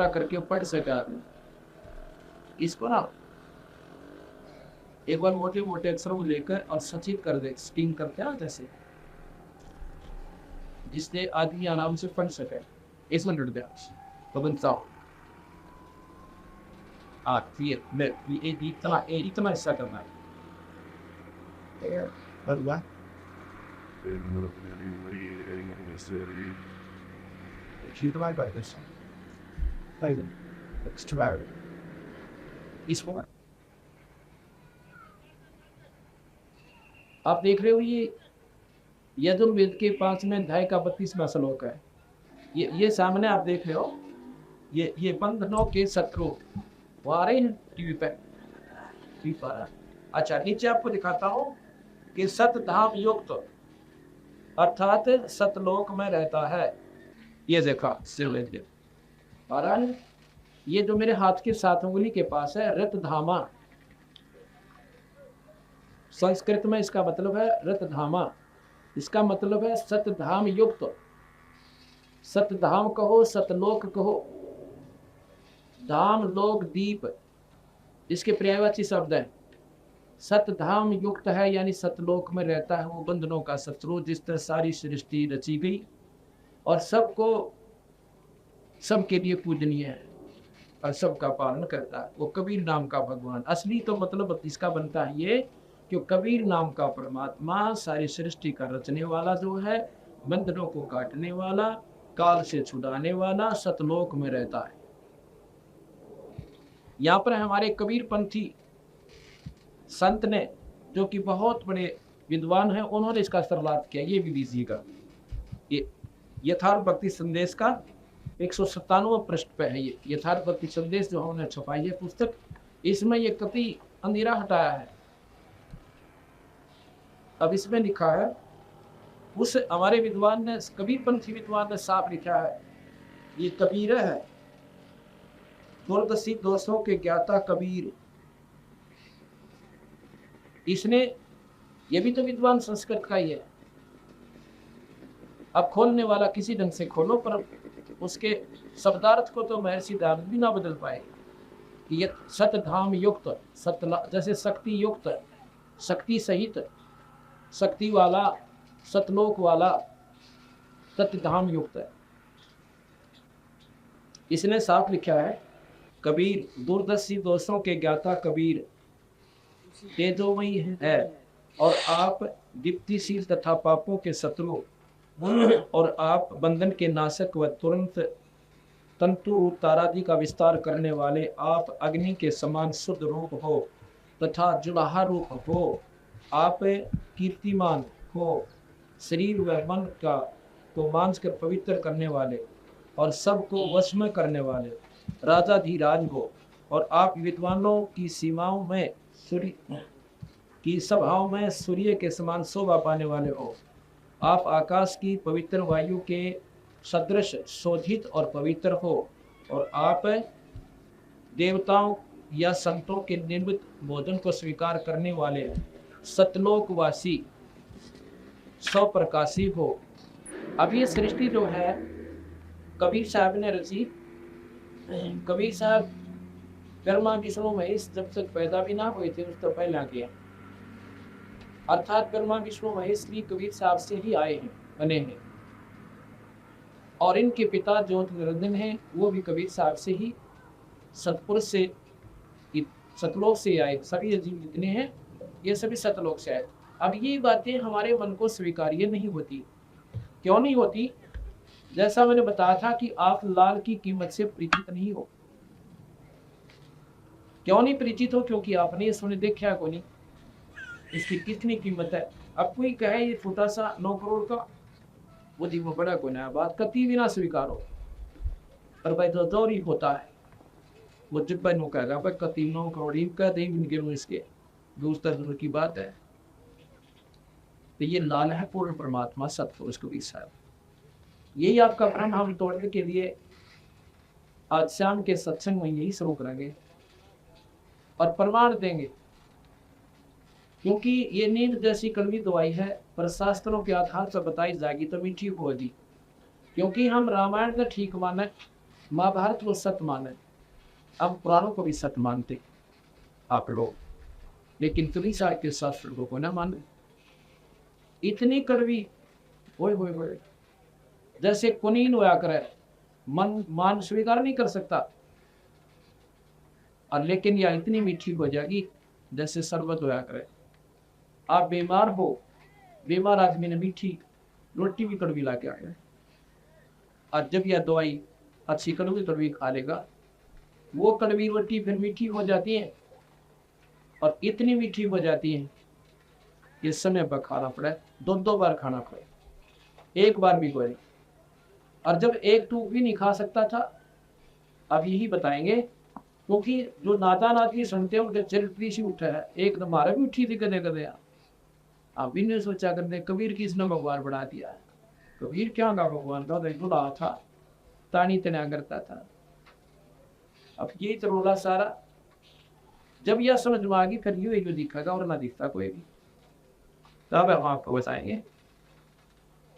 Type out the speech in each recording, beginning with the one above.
यात्रा करके पढ़ सके आदमी। इसको ना एक बार मोटे मोटे अक्षरों में लेकर और सचित कर दे, स्टीम करते हैं जैसे, जिससे आदमी आराम से पढ़ सके। इसमें लुट गया तो बनता हूँ इतना हिस्सा करना है। बस इसको आप देख रहे हो, ये यजुर्वेद के 5वें अध्याय का 32वां श्लोक है। ये सामने आप देख रहे हो, ये बंधनों के शत्रु वो आ रहे हैं टीवी पर। अच्छा, नीचे आपको दिखाता हूँ कि सतधाम युक्त अर्थात सतलोक में रहता है। ये देखा आ रहा है, ये जो मेरे हाथ के 7 उंगली के पास है रतधामा, संस्कृत में इसका मतलब है रतधामा। इसका मतलब है सतधाम युक्त। सतधाम कहो, सतलोक कहो, धाम लोक दीप इसके पर्यायवाची शब्द है। सतधाम युक्त है यानी सतलोक में रहता है वो बंधनों का शत्रु, जिस तरह सारी सृष्टि रची गई और सबके लिए पूजनीय है और सबका पालन करता है, वो कबीर नाम का भगवान। असली तो मतलब इसका बनता है ये कि कबीर नाम का परमात्मा सारी सृष्टि का रचने वाला जो है, बंधनों को काटने वाला, काल से छुड़ाने वाला, सतलोक में रहता है। यहाँ पर हमारे कबीर पंथी संत ने, जो कि बहुत बड़े विद्वान हैं, उन्होंने इसका सरलार्थ किया। ये भी लीजिएगा, ये यथार्थ भक्ति संदेश का 197वां पृष्ठ पे है। ये यथार्थ भक्ति संदेश जो हमने छपाई है पुस्तक, इसमें ये कति अंधेरा हटाया है। अब इसमें लिखा है, उस हमारे विद्वान ने, कबीर पंथी विद्वान ने साफ लिखा है, ये कबीर है, दुर्दशी दोषों के ज्ञाता कबीर। इसने, ये भी तो विद्वान संस्कृत का ही है। अब खोलने वाला किसी ढंग से खोलो, पर उसके शब्दार्थ को तो महर्षि दयानंद भी ना बदल पाए। कि ये सतधाम युक्त, जैसे शक्ति युक्त, शक्ति सहित, शक्ति वाला, सतलोक वाला, सतधाम युक्त है। इसने साफ लिखा है, कबीर दुर्दशी दोषों के ज्ञाता कबीर तेजोमयी है और आप दीप्तिशील तथा पापों के शत्रु, और आप बंधन के नाशक व तुरंत तंतु तारादि का विस्तार करने वाले, आप अग्नि के समान शुद्ध रूप हो तथा जुलाहा रूप हो, आप कीर्तिमान हो, शरीर व मन का को मांस कर पवित्र करने वाले और सबको वश में करने वाले राजाधिराज हो, और आप विद्वानों की सीमाओं में सूर्य की सभाओं में सूर्य के समान शोभा पाने वाले हो। आप आकाश की पवित्र वायु के सदृश शोधित और पवित्र हो, और आप देवताओं या संतों के निर्मित भोजन को स्वीकार करने वाले सतलोकवासी स्वप्रकाशी हो। अब ये सृष्टि जो है कबीर साहब ने रची। कबीर साहब ब्रह्मा विष्णु महेश जब तक पैदा भी ना हुए थे उस तो पहला किया, अर्थात ब्रह्मा विष्णु महेश भी कबीर साहब से ही आए हैं, बने हैं। और इनके पिता ज्योति निरंजन हैं, वो भी कबीर साहब से ही सतपुर से, सतलोक से आए। सभी जीव जितने हैं ये सभी सतलोक से आए। अब ये बातें हमारे मन को स्वीकार्य नहीं होती। क्यों नहीं होती? जैसा मैंने बताया था कि आप लाल की कीमत से परिचित नहीं हो। क्यों नहीं परिचित हो? क्योंकि आपने इसमें देखा को नहीं इसकी कितनी कीमत है। अब कोई कहे ये छोटा सा 9 करोड़ का, वो जी वो बड़ा कोई नया बात कति भी ना स्वीकारो। पर भाई तो दौरी होता है, वो जब भाई नो कहेगा भाई कति 9 करोड़ का गिनो इसके दूसरा की बात है। तो ये लाल है पूर्ण परमात्मा सतपुरुष कबीर साहब। यही आपका भ्रम हम तोड़ने के लिए आज शाम के सत्संग में यही शुरू करेंगे और प्रमाण देंगे, क्योंकि ये नींद जैसी कड़वी दवाई है, पर शास्त्रों के आधार पर बताई जाएगी तभी ठीक होगी। क्योंकि हम रामायण ने ठीक माने महाभारत को सत्य माने, अब पुराणों को भी सत्य मानते आप लोग, लेकिन कभी साहित्य शास्त्र को ना माने। इतनी कड़वी, ओए होए होए, जैसे कुनीन होया करे, मन मान स्वीकार नहीं कर सकता, और लेकिन यह इतनी मीठी हो जाएगी जैसे शरबत होया करे। आप बीमार हो, बीमार आदमी ने मीठी रोटी भी कड़वी ला के आए, और जब यह दवाई अच्छी कड़वी कड़वी खा लेगा, वो कड़वी रोटी फिर मीठी हो जाती है, और इतनी मीठी हो जाती है कि समय पर खाना पड़े, दो बार खाना पड़े, एक बार भी कोई नहीं। और जब एक टूक भी नहीं खा सकता था, अब यही बताएंगे, क्योंकि जो नादान आदमी सुनते हैं उनके चरित्र से उठा है, एक हमारा भी उठी थी कदे कदे, आप भी नहीं सोचा करते कबीर किसने भगवान बना दिया। कबीर क्या का भगवान का दुला था, तानी तना करता था। अब यही तो रोला सारा, जब यह समझ में आ गई फिर यूं ही दिखेगा और ना दिखता कोई भी। तब हम आपको बताएंगे,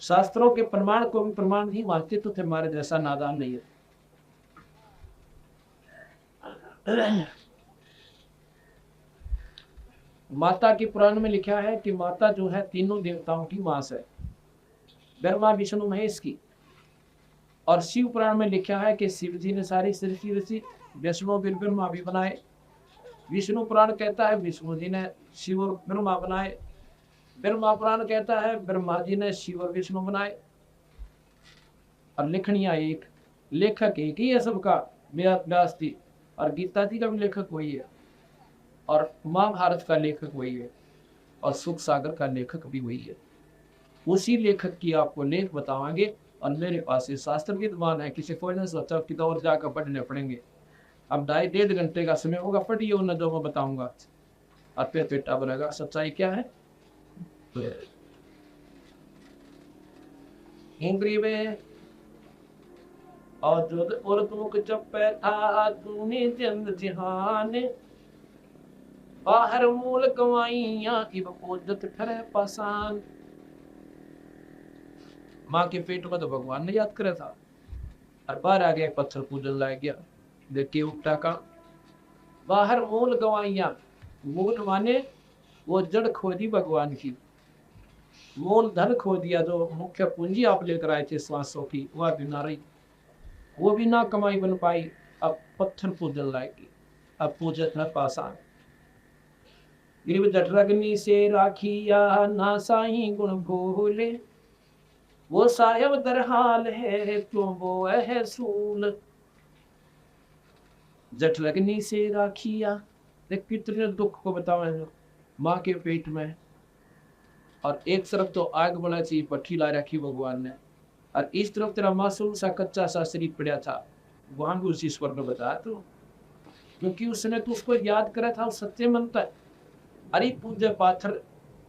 शास्त्रों के प्रमाण को भी प्रमाण नहीं मानते तो हमारे जैसा नादान नहीं है। माता के पुराण में लिखा है कि माता जो है तीनों देवताओं की मां है, ब्रह्मा विष्णु महेश की। और शिव पुराण में लिखा है कि शिव जी ने सारी सृष्टि रची, विष्णु ब्रह्मा भी बनाए। विष्णु पुराण कहता है विष्णु जी ने शिव और ब्रह्मा बनाए। ब्रह्मा पुराण कहता है ब्रह्मा जी ने शिव और विष्णु बनाए। और लिखनिया एक, लेखक एक ही है सबका, व्यास जी, और गीता जी का भी लेखक वही है, और महाभारत का लेखक वही है, और सुख सागर का लेखक भी वही है। उसी लेखक की आपको लेख बतावांगे। और मेरे पास ये शास्त्र विद्वान है, किसी कोई ने सोचा कि और जाकर पढ़ने पड़ेंगे। अब 2.5 घंटे का समय होगा, पढ़िए उन जो मैं बताऊंगा, और फिर पेटा बनेगा सच्चाई क्या है। में और जो तुम चप्पे था तूने चंद जहान, बाहर मूल कमाइया की बकोदत करे पासान। माँ के पेट में तो भगवान ने याद करा था, और बाहर आ गया पत्थर पूजन लाया गया, देखिए उठा का बाहर मूल गवाइया। मूल माने वो जड़ खोदी भगवान की, मूल धन खो दिया, जो मुख्य पूंजी आप लेकर आए थे श्वासों की, वह भी ना रही, वो भी ना कमाई बन पाई। अब पत्थर पूजन लाएगी, अब पूजत है पासान। जठरग्नि से राखिया ना साई गुण भूले, वो सायब दरहाल है क्यों वो है सूल। जठरग्नि से राखिया, देख कितने दुख को बतावे माँ के पेट में, और एक तरफ तो आग बना चाहिए पट्टी ला रखी भगवान ने, और इस तरफ तेरा मासूम सा कच्चा सा शरीर पड़ा था, वहां भी उस ईश्वर ने बताया तो, क्योंकि उसने तो उसको याद करा था, सत्य मनता है। अरे पूज्य पाथर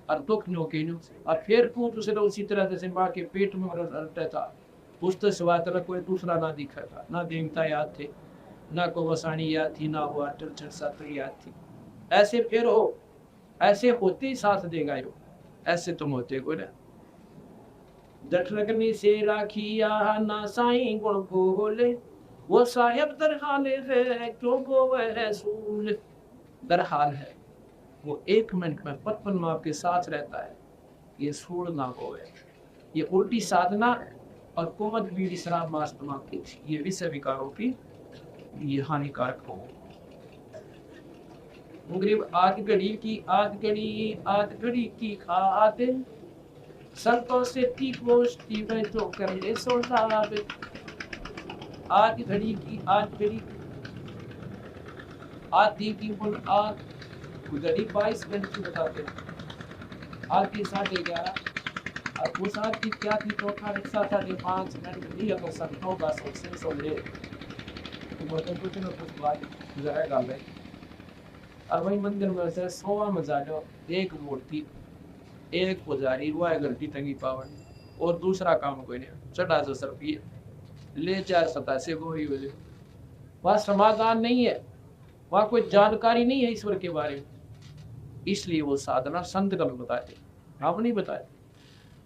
और दुख नो के नो, और फिर तू दूसरे उसी तरह जैसे माँ के पेट में रहता था, उस तो सिवा तरह कोई दूसरा ना दिखा था, ना देवता याद थे, ना को वसाणी याद थी, ना वो अटल सात्री याद थी। ऐसे फिर हो, ऐसे होते ही साथ देगा यो, ऐसे तुम होते को ना। जठरग्नि से राखिया ना साई गुण भूले, वो साहेब दरहाले है क्यों को वह सूल। दरहाल है, वो 1 मिनट में 55 माह के साथ रहता है, ये सूल ना हो। ये उल्टी साधना और कोमद बीड़ी शराब मांस तमाम ये विषय विकारों की ये हानिकारक हो। आध घड़ी की खाते संतों से की गोष्ठी में तो कर ले सोनाब। आध घड़ी आधी की बुल आध घड़ी 22 घंटे बताते, आधी 11:30, और उस आधी क्या थी चौथा रिक्शा था 5 मिनट दिया तो संतों का सबसे सोले तो कुछ न कुछ बात जाएगा भाई। और वही मंदिर में से 100 मजा लो, एक मूर्ति, एक पुजारी, वह घंटी टंगी पावन, और दूसरा काम कोई नहीं, चढ़ा जो सर पिए ले 4 सतासे को ही बोले। वह समाधान नहीं है, वह कोई जानकारी नहीं है ईश्वर के बारे में, इसलिए वो साधना संत गल बताते, हम नहीं बताए।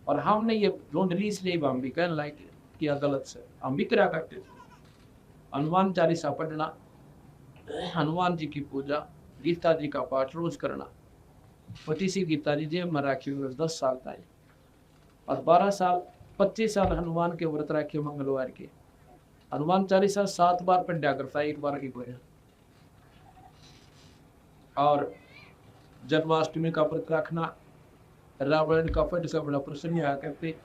और हमने ये ढूंढ ली, इसलिए हम भी कहने लायक किया गलत से, हम भी करा करते थे। हनुमान चालीसा पढ़ना, हनुमान जी की पूजा, गीता जी का पाठ रोज करना। पति सी गीता जी जेब में राखी 10 साल तक, और 12 साल 25 साल हनुमान के व्रत रखे मंगलवार के। हनुमान चालीसा 7 बार पढ़ा करता, एक बार की कोई। और जन्माष्टमी का व्रत रखना, रावण का फट से बड़ा प्रसन्न हुआ करते।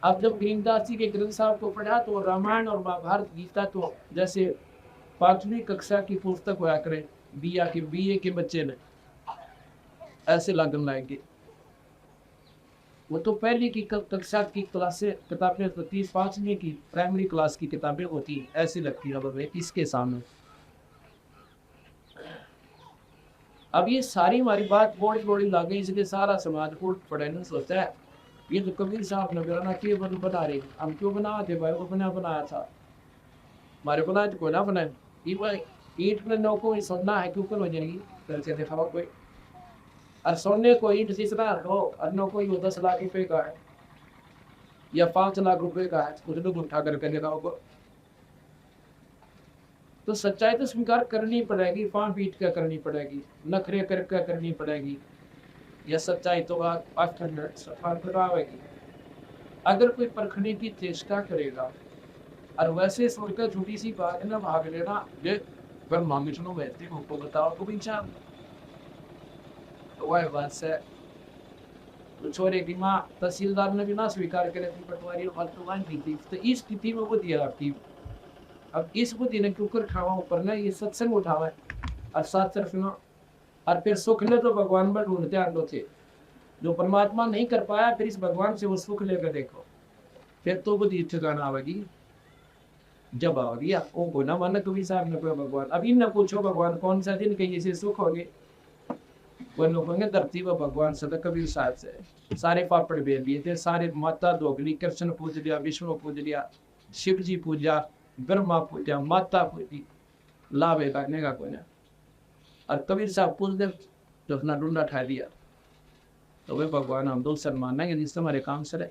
अब जब भीमदास जी के ग्रंथ साहब को पढ़ा तो रामायण और महाभारत गीता तो जैसे 5वीं कक्षा की पुस्तक हुआ करे, बीए के बच्चे ने ऐसे लगन लाएंगे। वो तो पहली की कक्षा की क्लासे किताबें होती, 5वीं की प्राइमरी क्लास की किताबें होती, ऐसी लगती है अब इसके सामने। अब ये सारी हमारी बात बड़ी बड़ी लागे, इसलिए सारा समाज उल्ट पड़े सोचता है ये तो कबीर साहब ने बनाना क्यों बना रहे, हम क्यों बना थे भाई, वो बनाया था हमारे बना को ना बनाए। ईट में नौ को सुनना है क्यों हो जाएगी करके देखा कोई, और सोने को ईट तीसरा हो और नौ को 10 लाख रुपए का है या 5 लाख रुपए का है, उसने तो उठा करके दिखाओ को। तो सच्चाई तो स्वीकार करनी पड़ेगी, पांव पीट कर करनी पड़ेगी, नखरे करके करनी पड़ेगी, यह सच्चाई तो आवेगी। अगर कोई परखने की चेष्टा करेगा और वैसे सुनकर छोटी सी बात ना भाग लेना, ये ब्रह्मा विष्णु वैसे को बताओ को पीछा तो वह बात से तो छोरे की माँ तहसीलदार ने भी ना स्वीकार करे पटवारी फालतू थी, तो इस स्थिति में वो दिया आपकी। अब इस बुद्धि ने क्यों कर खावा ऊपर ना ये सत्संग उठावा और साथ तरफ ना, और फिर सुख ले तो भगवान पर ढूंढते आंदो थे, जो परमात्मा नहीं कर पाया फिर इस भगवान से वो सुख लेकर देखो, फिर तो बुद्धि ठिकाना आवेगी। जब आ गया वो को ना माना कभी साहब ने कोई भगवान, अभी न पूछो भगवान कौन सा दिन कहीं से सुख हो गए, वो लोग होंगे धरती पर भगवान सदा कबीर साहब से सारे पापड़ बेच दिए थे, सारे माता दोगली, कृष्ण पूज लिया, विष्णु पूज लिया, शिव जी पूजा, ब्रह्मा पूजा, माता पूजी, लाभ है करने का कोई ना। और कबीर साहब पूछ दे तो अपना डूंडा ठा दिया, तो वे भगवान हम दो सर मानेंगे जिससे हमारे काम सर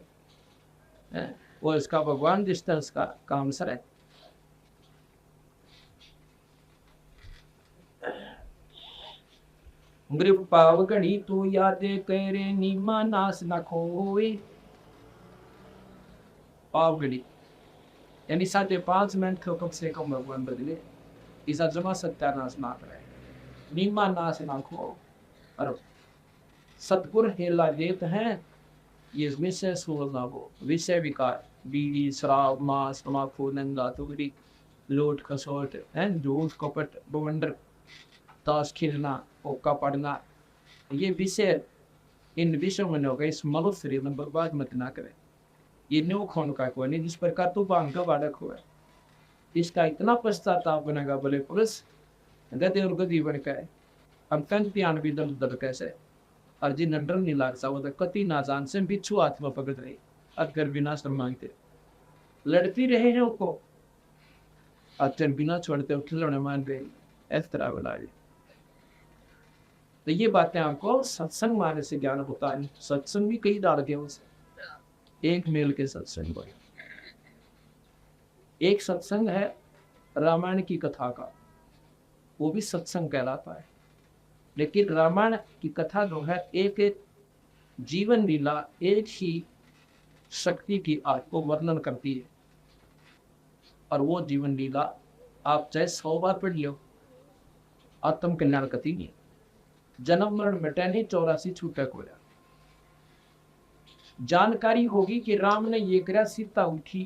है, वो इसका भगवान जिससे उसका काम सर है। ग्रिप पाव घड़ी तो यादे करे नीमा नास ना खोए, पाव घड़ी यानी 5.5 मिनट को कम से कम भगवान बदले, इसा जमा सत्यानाश ना करे, नीमा नाश ना खो। और सतगुर हेला देत हैं ये विषय सोलना, वो विषय विकार, बीड़ी शराब मांस तम्बाकू नंगा तुगड़ी लोट खसोट है, जोश कपट बवंडर ताश खेलना ओका पढ़ना, ये विषय इन विषयों में होगा, इस मनुष्य शरीर में बर्बाद मत ना करें। ये न्यू खोन का कोई नहीं जिस प्रकार तू बांग का बालक हुआ, इसका इतना पश्चाताप बनेगा बोले पुरुष गति और गति बन गए। हम कंत ध्यान भी दल दल कैसे और जी नडर नहीं लागता वो तो कति ना जान से बिच्छू हाथ में पकड़ रही अगर बिना श्रम मांगते लड़ती रहे हैं उनको अचर बिना छोड़ते खिलौने मान गए, इस तरह बोला। तो ये बातें आपको सत्संग माने से ज्ञान होता है। सत्संग भी कई डाल के उसे एक मेल के सत्संग पर, एक सत्संग है रामायण की कथा का, वो भी सत्संग कहलाता है। लेकिन रामायण की कथा जो है एक जीवन लीला, एक ही शक्ति की आग को वर्णन करती है, और वो जीवन लीला आप चाहे 100 बार पढ़ लो आत्म कल्याण कति नहीं, जन्म मरण मिटे नहीं, 84 छूटक हो जाए। जानकारी होगी कि राम ने ये करा, सीता उठी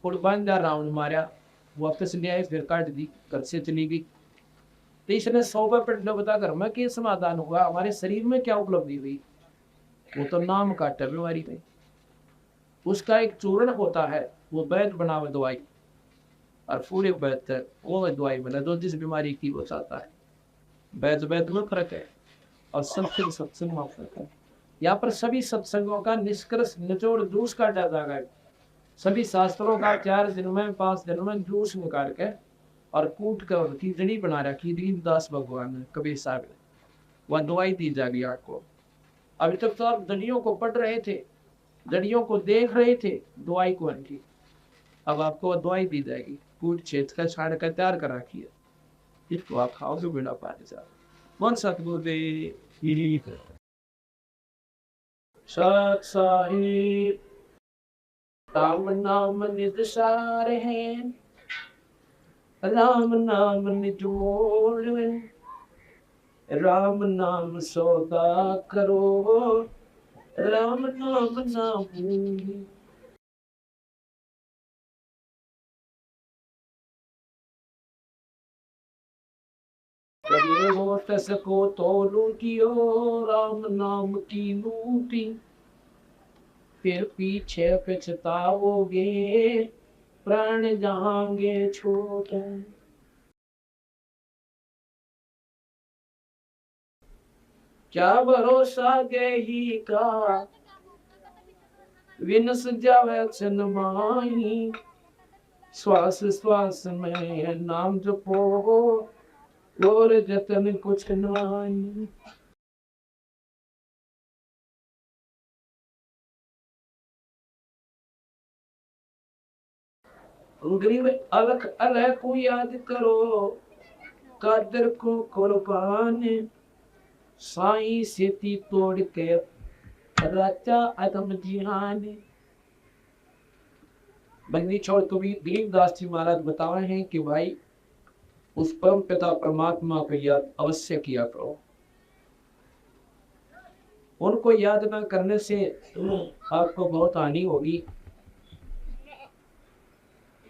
कुर्बान रावण मारा, वापस ले आए, फिर काट दी, घर से चली गई। तो इसने 100 बार पढ़ लो, बता घर में क्या समाधान हुआ, हमारे शरीर में क्या उपलब्धि हुई, वो तो नाम काटा बीमारी में। उसका एक चूर्ण होता है, वो वैद्य बनावे दवाई, और पूरे वैद्य वो दवाई बना दो जिस बीमारी की वो चाहता है। वैद्य वैद्य में फर्क है और सत्संग सत्संग में फर्क है। यहाँ पर सभी सत्संगों का निष्कर्ष निचोड़ जूस काटा जाएगा, सभी शास्त्रों का 4 दिन में 5 दिन में जूस निकाल के और कूट कर खिचड़ी बना रखी दीनदास भगवान ने, कबीर साहब ने, वह दवाई दी जाएगी आपको। अभी तक तो आप दड़ियों को पढ़ रहे थे, दड़ियों को देख रहे थे, दवाई को उनकी अब आपको दवाई दी जाएगी, फूड क्षेत्र का छाड़ कर तैयार करा रखी है, इसको आप खाओगे बिना पानी से। मन सतगुरुदेव सत साहिब राम नाम निज सार है, राम नाम निज मोल, राम नाम सौदा करो, राम नाम ना भूलो। हो तसको तो लूटियो राम नाम की लूटी, फिर पीछे पछताओगे प्राण जाएंगे छोड़। क्या भरोसा गेही का विनस जावे चन माही, श्वास श्वास में नाम जपो और जतन कुछ नहीं। गरीब अलग अलग को याद करो, कादर को कुर्बान, साई सेती तोड़ के राजा आदम जिहान। बंदी छोड़ कबीर गरीबदास जी महाराज बता रहे हैं कि भाई उस परम पिता परमात्मा को याद अवश्य किया करो। उनको याद ना करने से आपको बहुत हानि होगी।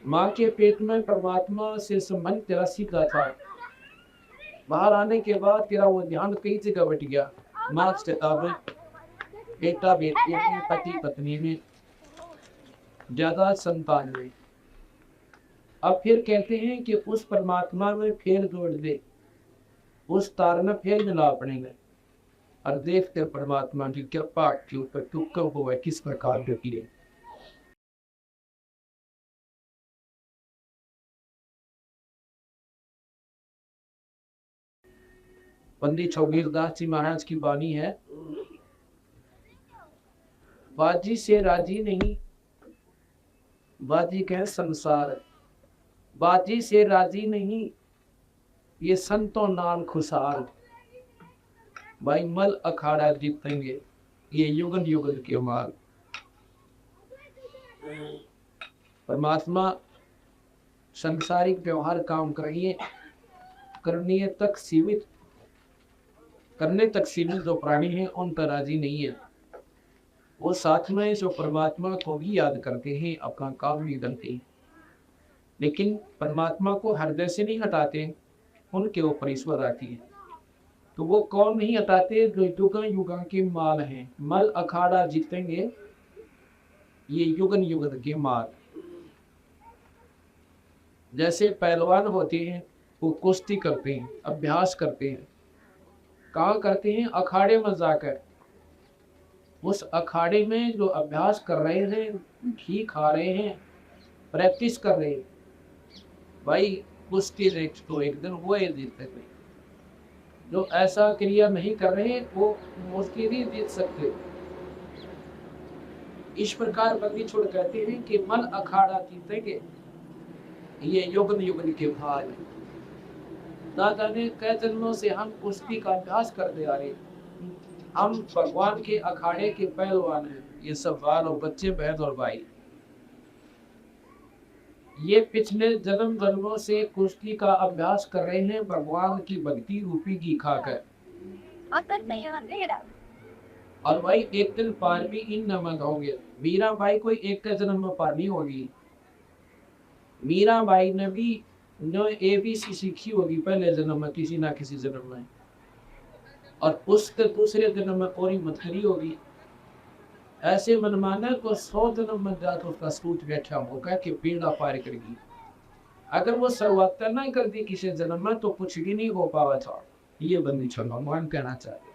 माँ के पेट में परमात्मा से संबंध तेरा सीधा था, बाहर आने के बाद तेरा वो ध्यान कई जगह बट गया। माँ से बेटा बेटी में, पति पत्नी में, ज्यादा संतान में। अब फिर कहते हैं कि उस परमात्मा में फेर जोड़ दे, उस तार में फेर मिला अपने में, और देखते परमात्मा की कृपा के ऊपर तू कब हुआ किस प्रकार के किए। पंडित छबीरदास जी महाराज की वाणी है, बाजी से राजी नहीं, बाजी कहे संसार, बाजी से राजी नहीं ये संतों नाम खुशाल। भाई मल अखाड़ा जीतेंगे ये युगन युगन के माल। परमात्मा संसारिक व्यवहार काम करिए, करने तक सीमित, करने तक सीमित जो प्राणी हैं उन पर राजी नहीं है। वो साथ में जो परमात्मा को भी याद करते हैं, अपना काम भी करते हैं, लेकिन परमात्मा को हृदय से नहीं हटाते, उनके ऊपर ईश्वर आती है। तो वो कौन नहीं हटाते? जो युगन युगन के माल हैं। मल अखाड़ा जीतेंगे ये युगन युगन के माल। जैसे पहलवान होते हैं वो कुश्ती करते हैं, अभ्यास करते हैं, कहाँ करते हैं? अखाड़े में जाकर। उस अखाड़े में जो अभ्यास कर रहे हैं, घी खा रहे हैं, प्रैक्टिस कर रहे हैं, भाई कुश्ती तो एक दिन वो ही जीतते थे। जो ऐसा क्रिया नहीं कर रहे वो मुश्किल ही जीत सकते। इस प्रकार बंदी छोड़ कहते हैं कि मन अखाड़ा जीतेंगे ये युगन युगन के भाग। दादा ने कई जन्मों से हम कुश्ती का अभ्यास करते आ रहे, हम भगवान के अखाड़े के पहलवान हैं। ये सब बाल और बच्चे, बहन और भाई, ये पिछले जन्म जन्मों से कुश्ती का अभ्यास कर रहे हैं भगवान की भक्ति रूपी घी खाकर। और भाई एक दिन पार भी इन नमन होंगे। मीरा बाई कोई एक के जन्म में पार नहीं होगी। मीरा बाई ने भी जो ABC सीखी होगी पहले जन्म में, किसी ना किसी जन्म में, और उसके दूसरे जन्म में और हिम्मत करी होगी। ऐसे मनमाना को 100 जन्म में जाकर उसका सूट बैठा होगा कि पीड़ा पार करेगी। अगर वो शुरुआत नहीं कर दी किसी जन्म में तो कुछ भी नहीं हो पावा था। ये बंदी छोड़ भगवान कहना चाहते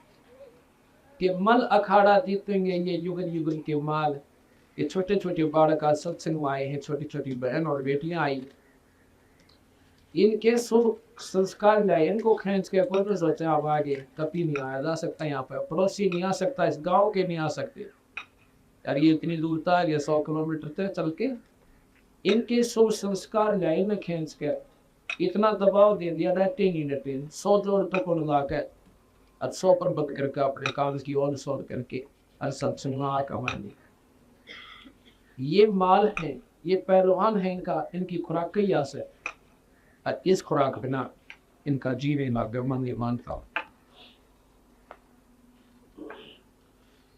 कि मल अखाड़ा जीतेंगे ये युगन युगन के माल। ये छोटे छोटे बालक आज सत्संग आए हैं, छोटी छोटी बहन और बेटियां आई, इनके शुभ संस्कार लाए, इनको खींच के कोई सोचे अब आगे कभी नहीं आया जा सकता, यहाँ पर पड़ोसी नहीं आ सकता, इस गांव के नहीं आ सकते। यार ये इतनी दूर था, ये 100 किलोमीटर थे चल के, इनके सो संस्कार लाए में खींच कर इतना दबाव दे दिया, रहते नहीं रहते, 100 औरतों को लगा कर और 100 पर बंद करके अपने काम की और 100 करके और सबसे मार कमाने। ये माल है, ये पहलवान है, इनका इनकी खुराक की आस है और इस खुराक बिना इनका जीवे ना मन ये मानता।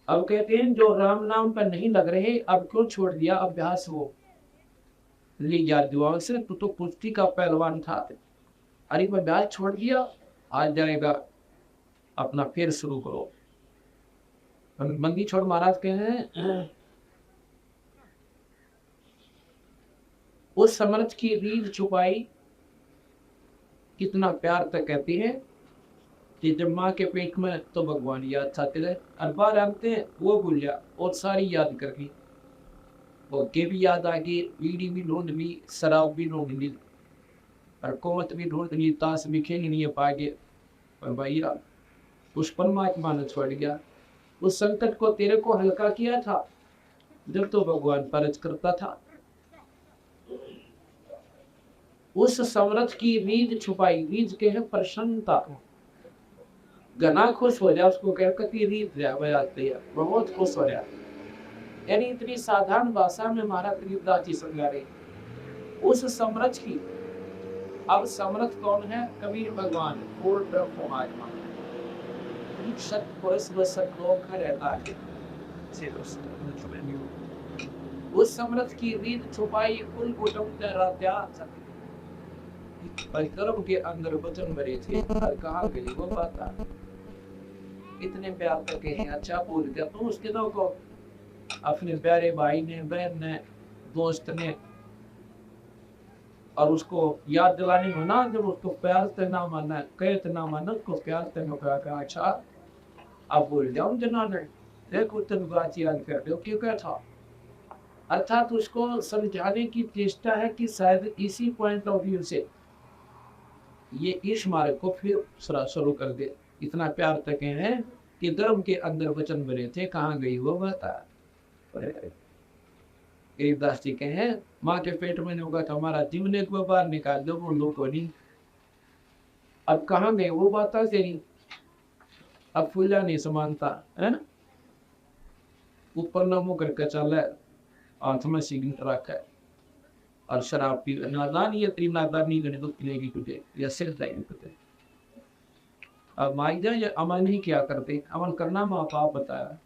अब कहते हैं जो राम नाम पर नहीं लग रहे, अब क्यों छोड़ दिया अभ्यास वो ली याद दुआओं से, तो कुश्ती का पहलवान था, अरे मैं अभ्यास छोड़ दिया, आज जाएगा अपना फिर शुरू करो। मंदी छोड़ महाराज कहे हैं उस समर्थ की रीढ़ छुपाई, कितना प्यार तक कहती है कि जब माँ के पेट में तो भगवान याद था तेरे, अरबार आते हैं वो भूल जा और सारी याद कर ली, वो के भी याद आ गई, बीड़ी भी ढूंढ ली, शराब भी ढूंढ ली, और कोमत भी ढूंढ ली, ताश भी खेल नहीं पागे, पर भैया उस परमात्मा ने छोड़ गया। उस संकट को तेरे को हल्का किया था जब तो भगवान परज करता था। उस समर्थ की रीझ छुपाई, रीझ के है प्रसन्नता, घना खुश हो जाए उसको कहकर कि रीझ जाते बहुत खुश हो जाए। यानी इतनी साधारण भाषा में हमारा गरीबदास जी समझा रहे। उस समर्थ की, अब समर्थ कौन है? कबीर भगवान, पूर्ण ब्रह्म आत्मा, सत पुरुष व सत लोक में रहता है। उस समर्थ की रीझ छुपाई, कुल कुटुंब तेरा त्याग, गर्भ के अंदर वचन भरे थे, और कहाँ गई वो बात, इतने प्यार करके हैं। अच्छा बोल दिया तो उसके दो को अपने प्यारे भाई ने, बहन ने, दोस्त ने, और उसको याद दिलाने में ना, जब उसको प्यार से ना माना, कहते ना माना, उसको प्यार से ना कहा, अच्छा अब बोल जाऊं जना ने देखो तुम बात याद कर दो क्यों क्या था। अर्थात उसको समझाने की चेष्टा है कि शायद इसी पॉइंट ऑफ व्यू से ये इस मार्ग को फिर शुरू कर दे। इतना प्यार तक हैं कि गर्भ के अंदर वचन बने थे, कहाँ गई वो बता। गरीबदास जी के हैं माँ के पेट में होगा तो हमारा जीवन एक बार निकाल दो, वो लोग को नहीं। अब कहाँ गए वो बात तेरी, अब फूला नहीं समानता है ना, ऊपर न मुँह करके चल है, हाथ में सिगरेट रखा है और शराब पी, नादान ये तेरी नादानी गणे तो पिलेगी तुझे, या सिर जाएगी तुझे। अब माइजा ये अमन ही क्या करते, अमन करना माँ बाप बताया।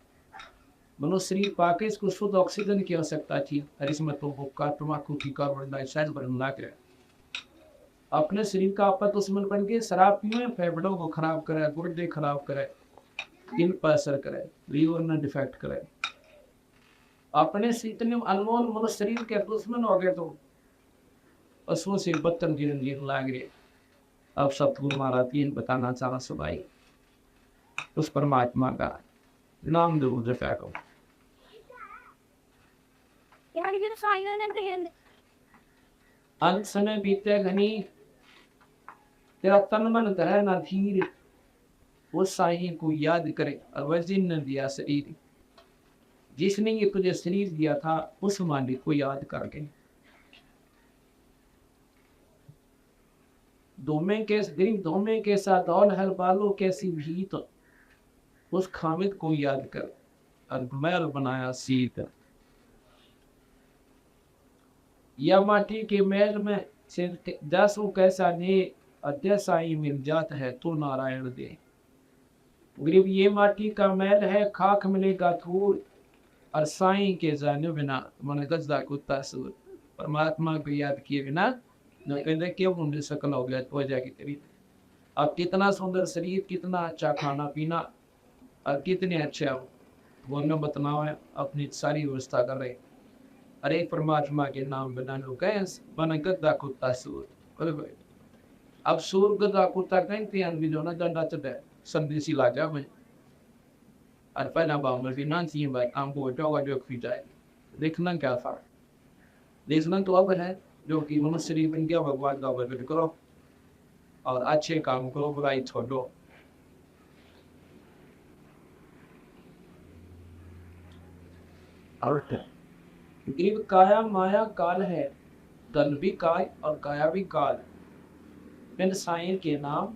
मनुष्य शरीर पाके इसको शुद्ध ऑक्सीजन की आवश्यकता थी, और इसमें तो हुक्का, तम्बाकू की कार्बन डाइऑक्साइड बनना के अपने शरीर का आपा दुश्मन बन के शराब पिए, फेफड़ों को खराब करे, गुर्दे खराब करे, दिल पर असर करे, लीवर में डिफेक्ट करे, अपने इतने अनमोल मनुष्य शरीर के दुश्मन हो गए तो पशुओं से बदतर जीवन जीने लग गए। अब सतगुरु महाराज तीन बताना चाहा सुनाई, उस परमात्मा का नाम जरूर फेंको। अंत समय बीते घनी, तेरा तन मन धरे ना धीर, उस साईं को याद करे और वह जिन दिया शरीर, जिसने ये तुझे शरीर दिया था उस मालिक को याद करके। धोमे के साथ और हर बालों कैसी भीत, उस खामिद को याद कर और मैल बनाया सीत। या माटी के मैल में से जसो कैसा ने अध्यसा ही मिल जाता है तो नारायण दे। गरीब ये माटी का मैल है, खाक मिलेगा धूल, और साईं के जाने बिना मन गजदा कुत्ता सूर। परमात्मा को याद किए बिना न कहते क्यों मुंडे सकल हो गया वजह की तेरी। अब कितना सुंदर शरीर, कितना अच्छा खाना पीना और कितने अच्छे वो न बतनाव है, अपनी सारी व्यवस्था कर रहे। अरे परमात्मा के नाम बिना लोग बन गद्दा कुत्ता सूर। अब सूर गद्दा कुत्ता कहते हैं भी जो ना डंडा चढ़े संदेशी लाजा में, और पहला बाम में भी नाची भाई आमको जोगा जो खी जाए। देखना क्या था, देखना तो अब है जो कि मनुष्य शरीर बन गया, भगवान का वर्णन करो और अच्छे काम करो, बुराई छोड़ो। गरीब काया माया काल है, धन भी काय और काया भी काल। बिन साईं के नाम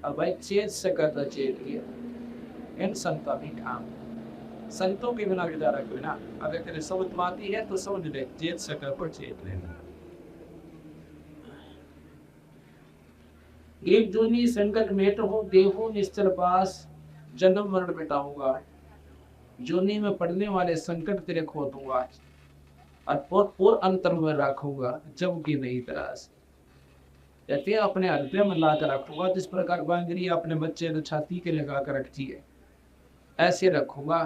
अब चेत सकत चेत लिया, इन संता भी काम। संतों के बिना गुजारा कोई ना। अगर तेरे समझ में आती है तो समझ ले, चेत सकत पर चेत लेना। एक जूनी संकट में तो हूँ, देहू निश्चल पास, जन्म मरण मिटाऊंगा। जूनी में पड़ने वाले संकट तेरे खो दूंगा, और अंतर में रखूंगा जब की नहीं तरास। कहते हैं अपने हृदय में ला कर रखूंगा, जिस प्रकार बांगरी अपने बच्चे ने छाती के लगा कर रखती है, ऐसे रखूंगा।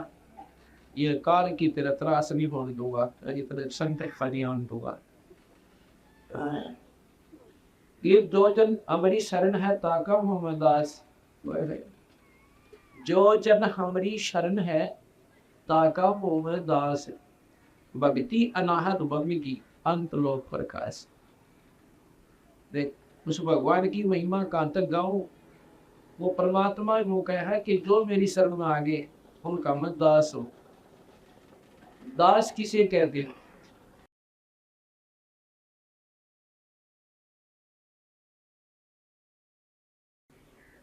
ये काल की तेरा त्रास नहीं होने दूंगा, ये तेरे संकट नहीं होने दूंगा। ये जो जन हमारी शरण है ताका हूं मैं दास। जो जन हमारी शरण है ताका हूं मैं दास, भक्ति अनाहत भगवी की अंत लोक प्रकाश। देख उस भगवान की महिमा का अंत गाओ। वो परमात्मा वो कहा है कि जो मेरी शरण में आगे उनका मैं दास हूं। दास किसे कहते हैं?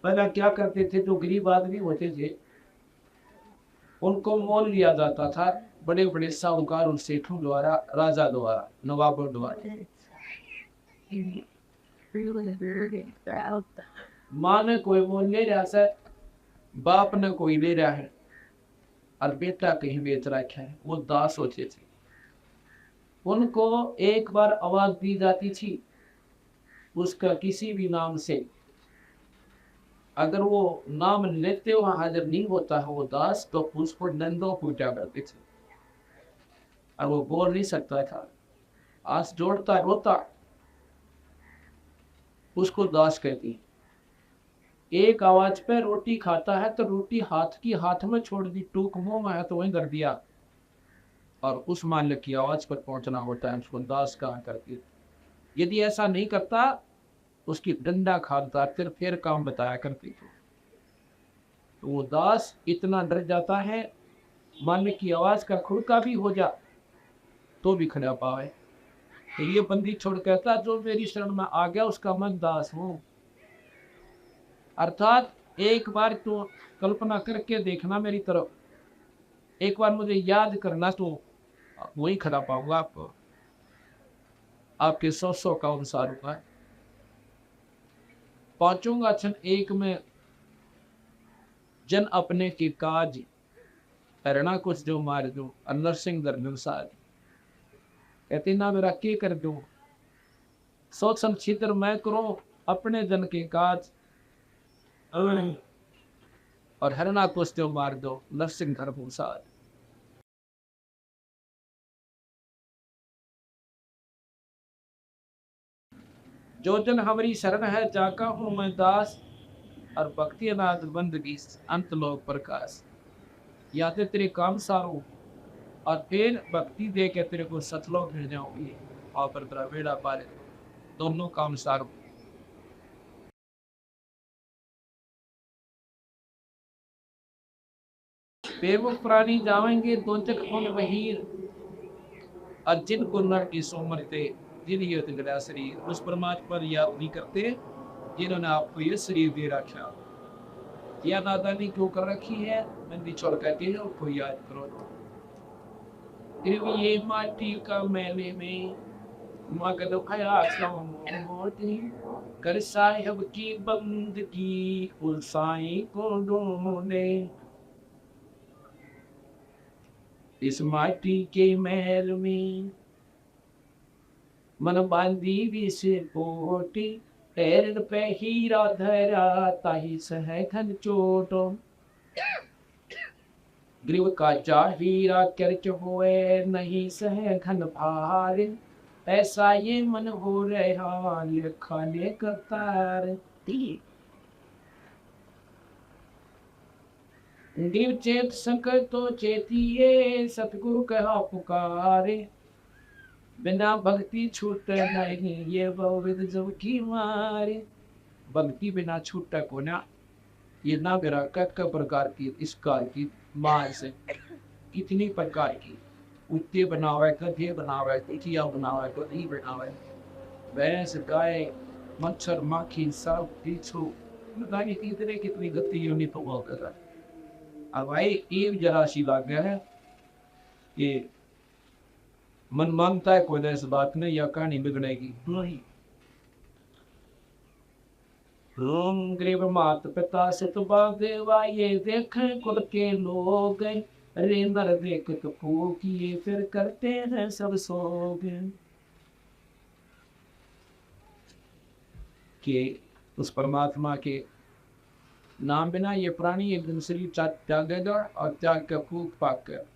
पहले क्या करते थे, जो गरीब आदमी होते थे उनको मोल लिया जाता था बड़े बड़े साहूकार और सेठों द्वारा, राजा द्वारा, नवाबों द्वारा। माँ ने कोई मोल ले रहा है, बाप ने कोई ले रहा है, और बेटा कहीं बेच रखा है, वो दास होते थे। उनको एक बार आवाज दी जाती थी उसका किसी भी नाम से, अगर वो नाम लेते हुए हाजिर नहीं होता है वो दास, तो उसको नंदो पूजा करते थे। और वो बोल नहीं सकता था, आस जोड़ता रोता, उसको दास कहती। एक आवाज पे रोटी खाता है तो रोटी हाथ की हाथ में छोड़ दी, टूक मुंह में है तो वहीं कर दिया, और उस मालिक की आवाज पर पहुंचना होता है, उसको दास कहा करती। यदि ऐसा नहीं करता उसकी डंडा खाता, फिर काम बताया करती थी। तो वो दास इतना डर जाता है, मालिक की आवाज का खुड़का भी हो जा तो भी खड़ा पावे। तो ये बंदी छोड़ कहता, जो मेरी शरण में आ गया उसका मैं दास हूं। अर्थात एक बार तो कल्पना करके देखना मेरी तरफ, एक बार मुझे याद करना तो वही खड़ा पाऊंगा आपको, आपके सौ का अनुसार होगा। पहुंचूंगा क्षण एक में जन अपने की काज, हरणा कुछ जो मार दो, नरसिंह दर साज। कहती ना मेरा के कर दो, सोचन छिद्र मैं करो अपने जन के काज, और हरणा कुछ जो मार दो, नरसिंह धर साज। जो जन हमारी शरण है जाका हूं मैं दास, और भक्ति अनाथ बंदगी अंत लोक प्रकाश। या तो तेरे काम सारो और फिर भक्ति दे के तेरे को सतलोक मिल जाओगी, और पर तेरा बेड़ा पार, दोनों काम सारो। बेवकूफ प्राणी जावेंगे दोजख उन वहीर, और जिनको नर की सोमरते जिन ये गया शरीर, उस परमात्मा पर याद नहीं करते जिन्होंने आपको ये शरीर दे रखा। या नादानी क्यों कर रखी है, मैं छोड़ करके उसको याद करो। फिर ये माटी का मैले में मगन भया मोती, कर साहिब की बंदगी उल साईं को ढूंढे। इस माटी के महल में मन बांधी विष पोटी, पैर पे हीरा धरा ताही सह घन चोटो। ग्रीव का जा हीरा कर्च होए नहीं सह घन भार, ऐसा ये मन हो रहा खाने कतार। ग्रीव चेत संकट तो चेतिए, सतगुरु कहा पुकारे। बिना भक्ति छूट नहीं ये बहुविध जब की मारे। भक्ति बिना छूटा को ना, ये ना मेरा कक प्रकार की इस काल की मार से कितनी प्रकार की। कुत्ते बनावे, गधे बनावे, कुटिया बनावे, गधी बनावे, भैंस, गाय, मच्छर, माखी, सांप, बिच्छू, पता नहीं कितने कितनी गति यूनिट तो बहुत है। अब भाई एक जरा सी बात है कि मन मानता है कोई ऐसी बात नहीं या कहानी बिगड़ेगी नहीं। ओम गरीब मात पिता सुत देवा ये देख कुल के लोग, अरे नर देख तो फूकिए फिर करते हैं सब सोग। कि उस परमात्मा के नाम बिना ये प्राणी एक दिन शरीर त्यागेगा और त्याग कर फूक पाक कर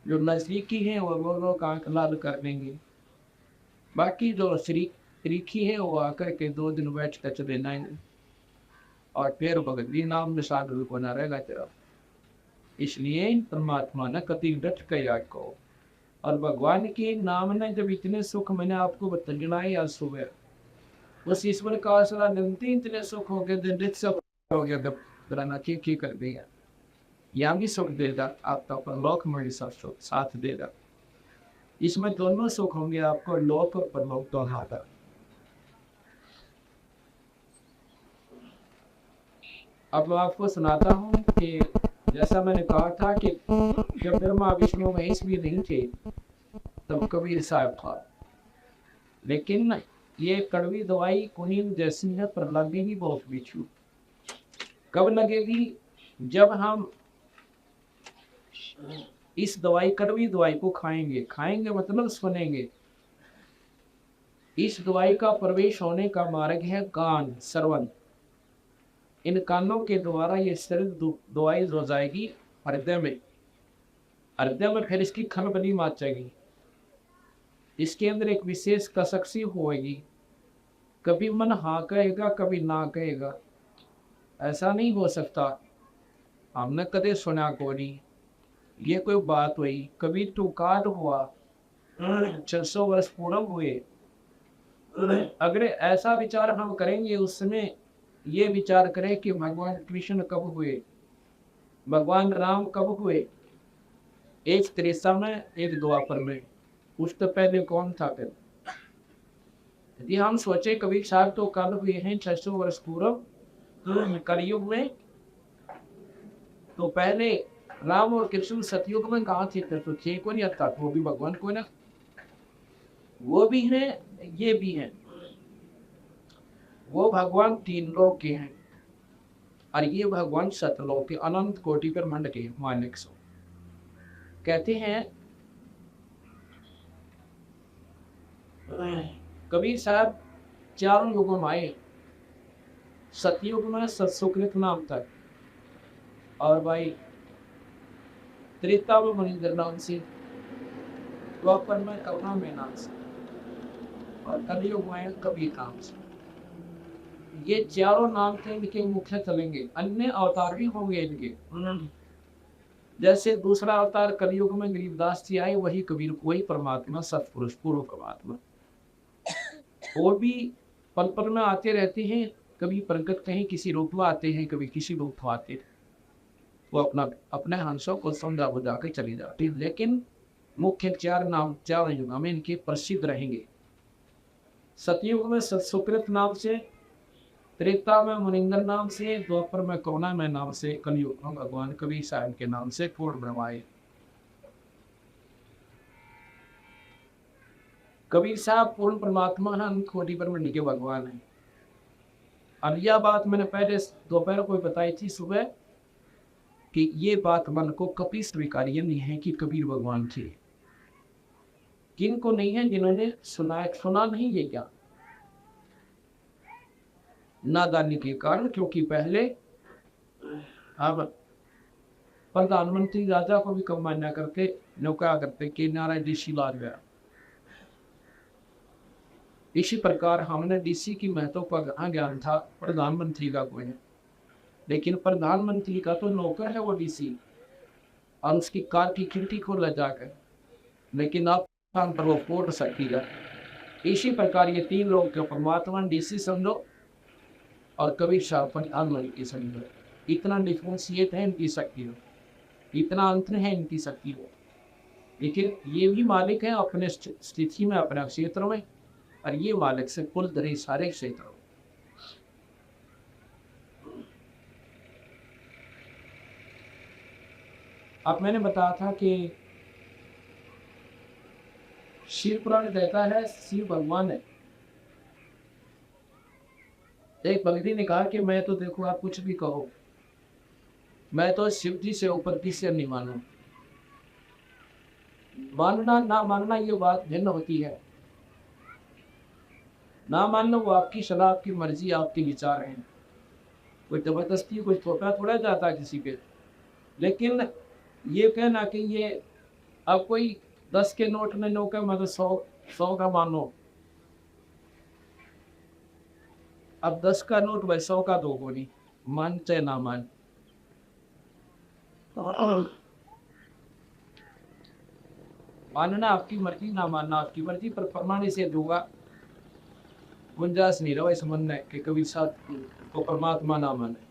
जो नजदीकी है वो लोग आंख लाल कर देंगे, बाकी जो शरीकी है वो आकर के 2 दिन बैठ कर चले जाएंगे और फिर भगवती नाम में साधु बना रहेगा तेरा। इसलिए परमात्मा ने कति डट कर याद करो और भगवान के नाम ने जब इतने सुख मैंने आपको बताना है आज सुबह उस ईश्वर का आसरा निरंतर इतने सुख हो गए सब हो गया जब कराना की कर दिया यहाँ भी सुख देगा आपका लोक में साथ देगा। इसमें दोनों सुख होंगे आपको लोक और परलोक तो हाथा। अब मैं आपको सुनाता हूँ कि जैसा मैंने कहा था कि जब ब्रह्मा विष्णु महेश भी नहीं थे तब कबीर साहब था, लेकिन ये कड़वी दवाई कुनीन जैसी है पर लगेगी बहुत बिच्छू। कब लगेगी? जब हम इस दवाई कड़वी दवाई को खाएंगे मतलब सुनेंगे। इस दवाई का प्रवेश होने का मार्ग है कान, श्रवण। इन कानों के द्वारा ये शरीर दवाई हो जाएगी हृदय में फिर इसकी खलबली माचेगी। इसके अंदर एक विशेष कसक होगी, कभी मन हाँ कहेगा कभी ना कहेगा। ऐसा नहीं हो सकता, हमने कदे सुना को नहीं। ये कोई बात हुई, कभी टुकार हुआ 600 वर्ष पूर्ण हुए। अगर ऐसा विचार हम करेंगे उस समय ये विचार करें कि भगवान कृष्ण कब हुए, भगवान राम कब हुए, एक त्रेता में एक द्वापर में, उस तो पहले कौन था फिर? यदि हम सोचे कबीर साहब तो कल हुए हैं 600 वर्ष पूर्व कलयुग में, तो पहले राम और कृष्ण सतयुग में कहा थे? तो थे को नहीं आता, वो भी भगवान को ना, वो भी है ये भी है। वो भगवान 3 लोक के हैं और ये भगवान सतलोक के अनंत कोटि पर मंड के मालिक सो। कहते हैं कबीर साहब 4 युगों में आए। सतयुग में सत्सुकृत नाम था और भाई त्रेता में मनिंदर नाम से, द्वापर में करुणा में नाम से और कलयुग में कबीर नाम से। ये 4 नाम थे इनके मुख्य चलेंगे, अन्य अवतार भी होंगे इनके। जैसे दूसरा अवतार कलयुग में गरीबदास जी आए, वही कबीर, वही परमात्मा सतपुरुष पूर्व परमात्मा। और भी पल पल में आते रहते हैं, कभी प्रकट कहीं किसी रूप में आते हैं, कभी किसी रूप में आते हैं। वो अपने हंसों को समझा बुझा के चली जाती है, लेकिन मुख्य 4 नाम 4 युग में इनके प्रसिद्ध रहेंगे। सतयुग में सत्सुकृत नाम से, त्रेता में मुनिंदर नाम से, द्वापर में करुणा में नाम से, कलयुग में भगवान कबीर साहब के नाम से पूर्ण ब्रह्माए। कबीर साहब पूर्ण परमात्मा है, अनंत कोटि पर मंडी के भगवान है। और यह बात मैंने पहले दोपहर को बताई थी सुबह कि ये बात मन को कभी स्वीकार्य नहीं है कि कबीर भगवान थे। किनको नहीं है? जिन्होंने सुना नहीं ये क्या नादानी के कारण, क्योंकि पहले अब प्रधानमंत्री राजा को भी कम मान्या करते, नौका करते कि नारायण ऋषि ला गया। इसी प्रकार हमने डीसी की महत्व का कहाँ ज्ञान था, प्रधानमंत्री का कोई है, लेकिन प्रधानमंत्री का तो नौकर है वो डीसी, और उसकी कार की खिड़की खोला जाकर, लेकिन आप पर वो फोड़ सकेगा। इसी प्रकार ये 3 लोग के परमात्मा डीसी समझो और कबीर साहब प्रधानमंत्री समझो। इतना डिफ्रेंशिएट है इनकी शक्ति हो, इतना अंतर है इनकी शक्ति हो। लेकिन ये भी मालिक है अपने स्थिति में, अपने क्षेत्र में, और ये मालिक से कुल धरे सारे क्षेत्रों। अब मैंने बताया था कि शिव पुराण कहता है शिव भगवान है। एक भक्ति ने कहा कि मैं तो देखो आप कुछ भी कहो, मैं तो शिव जी से ऊपर किसी से नहीं मानू। मानना ना मानना ये बात भिन्न होती है। ना मानना वो आपकी सलाह, आपकी मर्जी, आपके विचार हैं। कोई जबरदस्ती कोई थोपा थोड़ा जाता किसी पे। लेकिन ये कहना कि ये अब कोई 10 के नोट में नो का मतलब 100 का मानो, अब 10 का नोट भाई 100 का दो को नहीं, मान चाहे ना मान। मानना आपकी मर्जी, ना मानना आपकी मर्जी, पर परमाणु से दूंगा गुंजाइश नहीं रहा इस मन में कि कभी साथ को परमात्मा ना माने।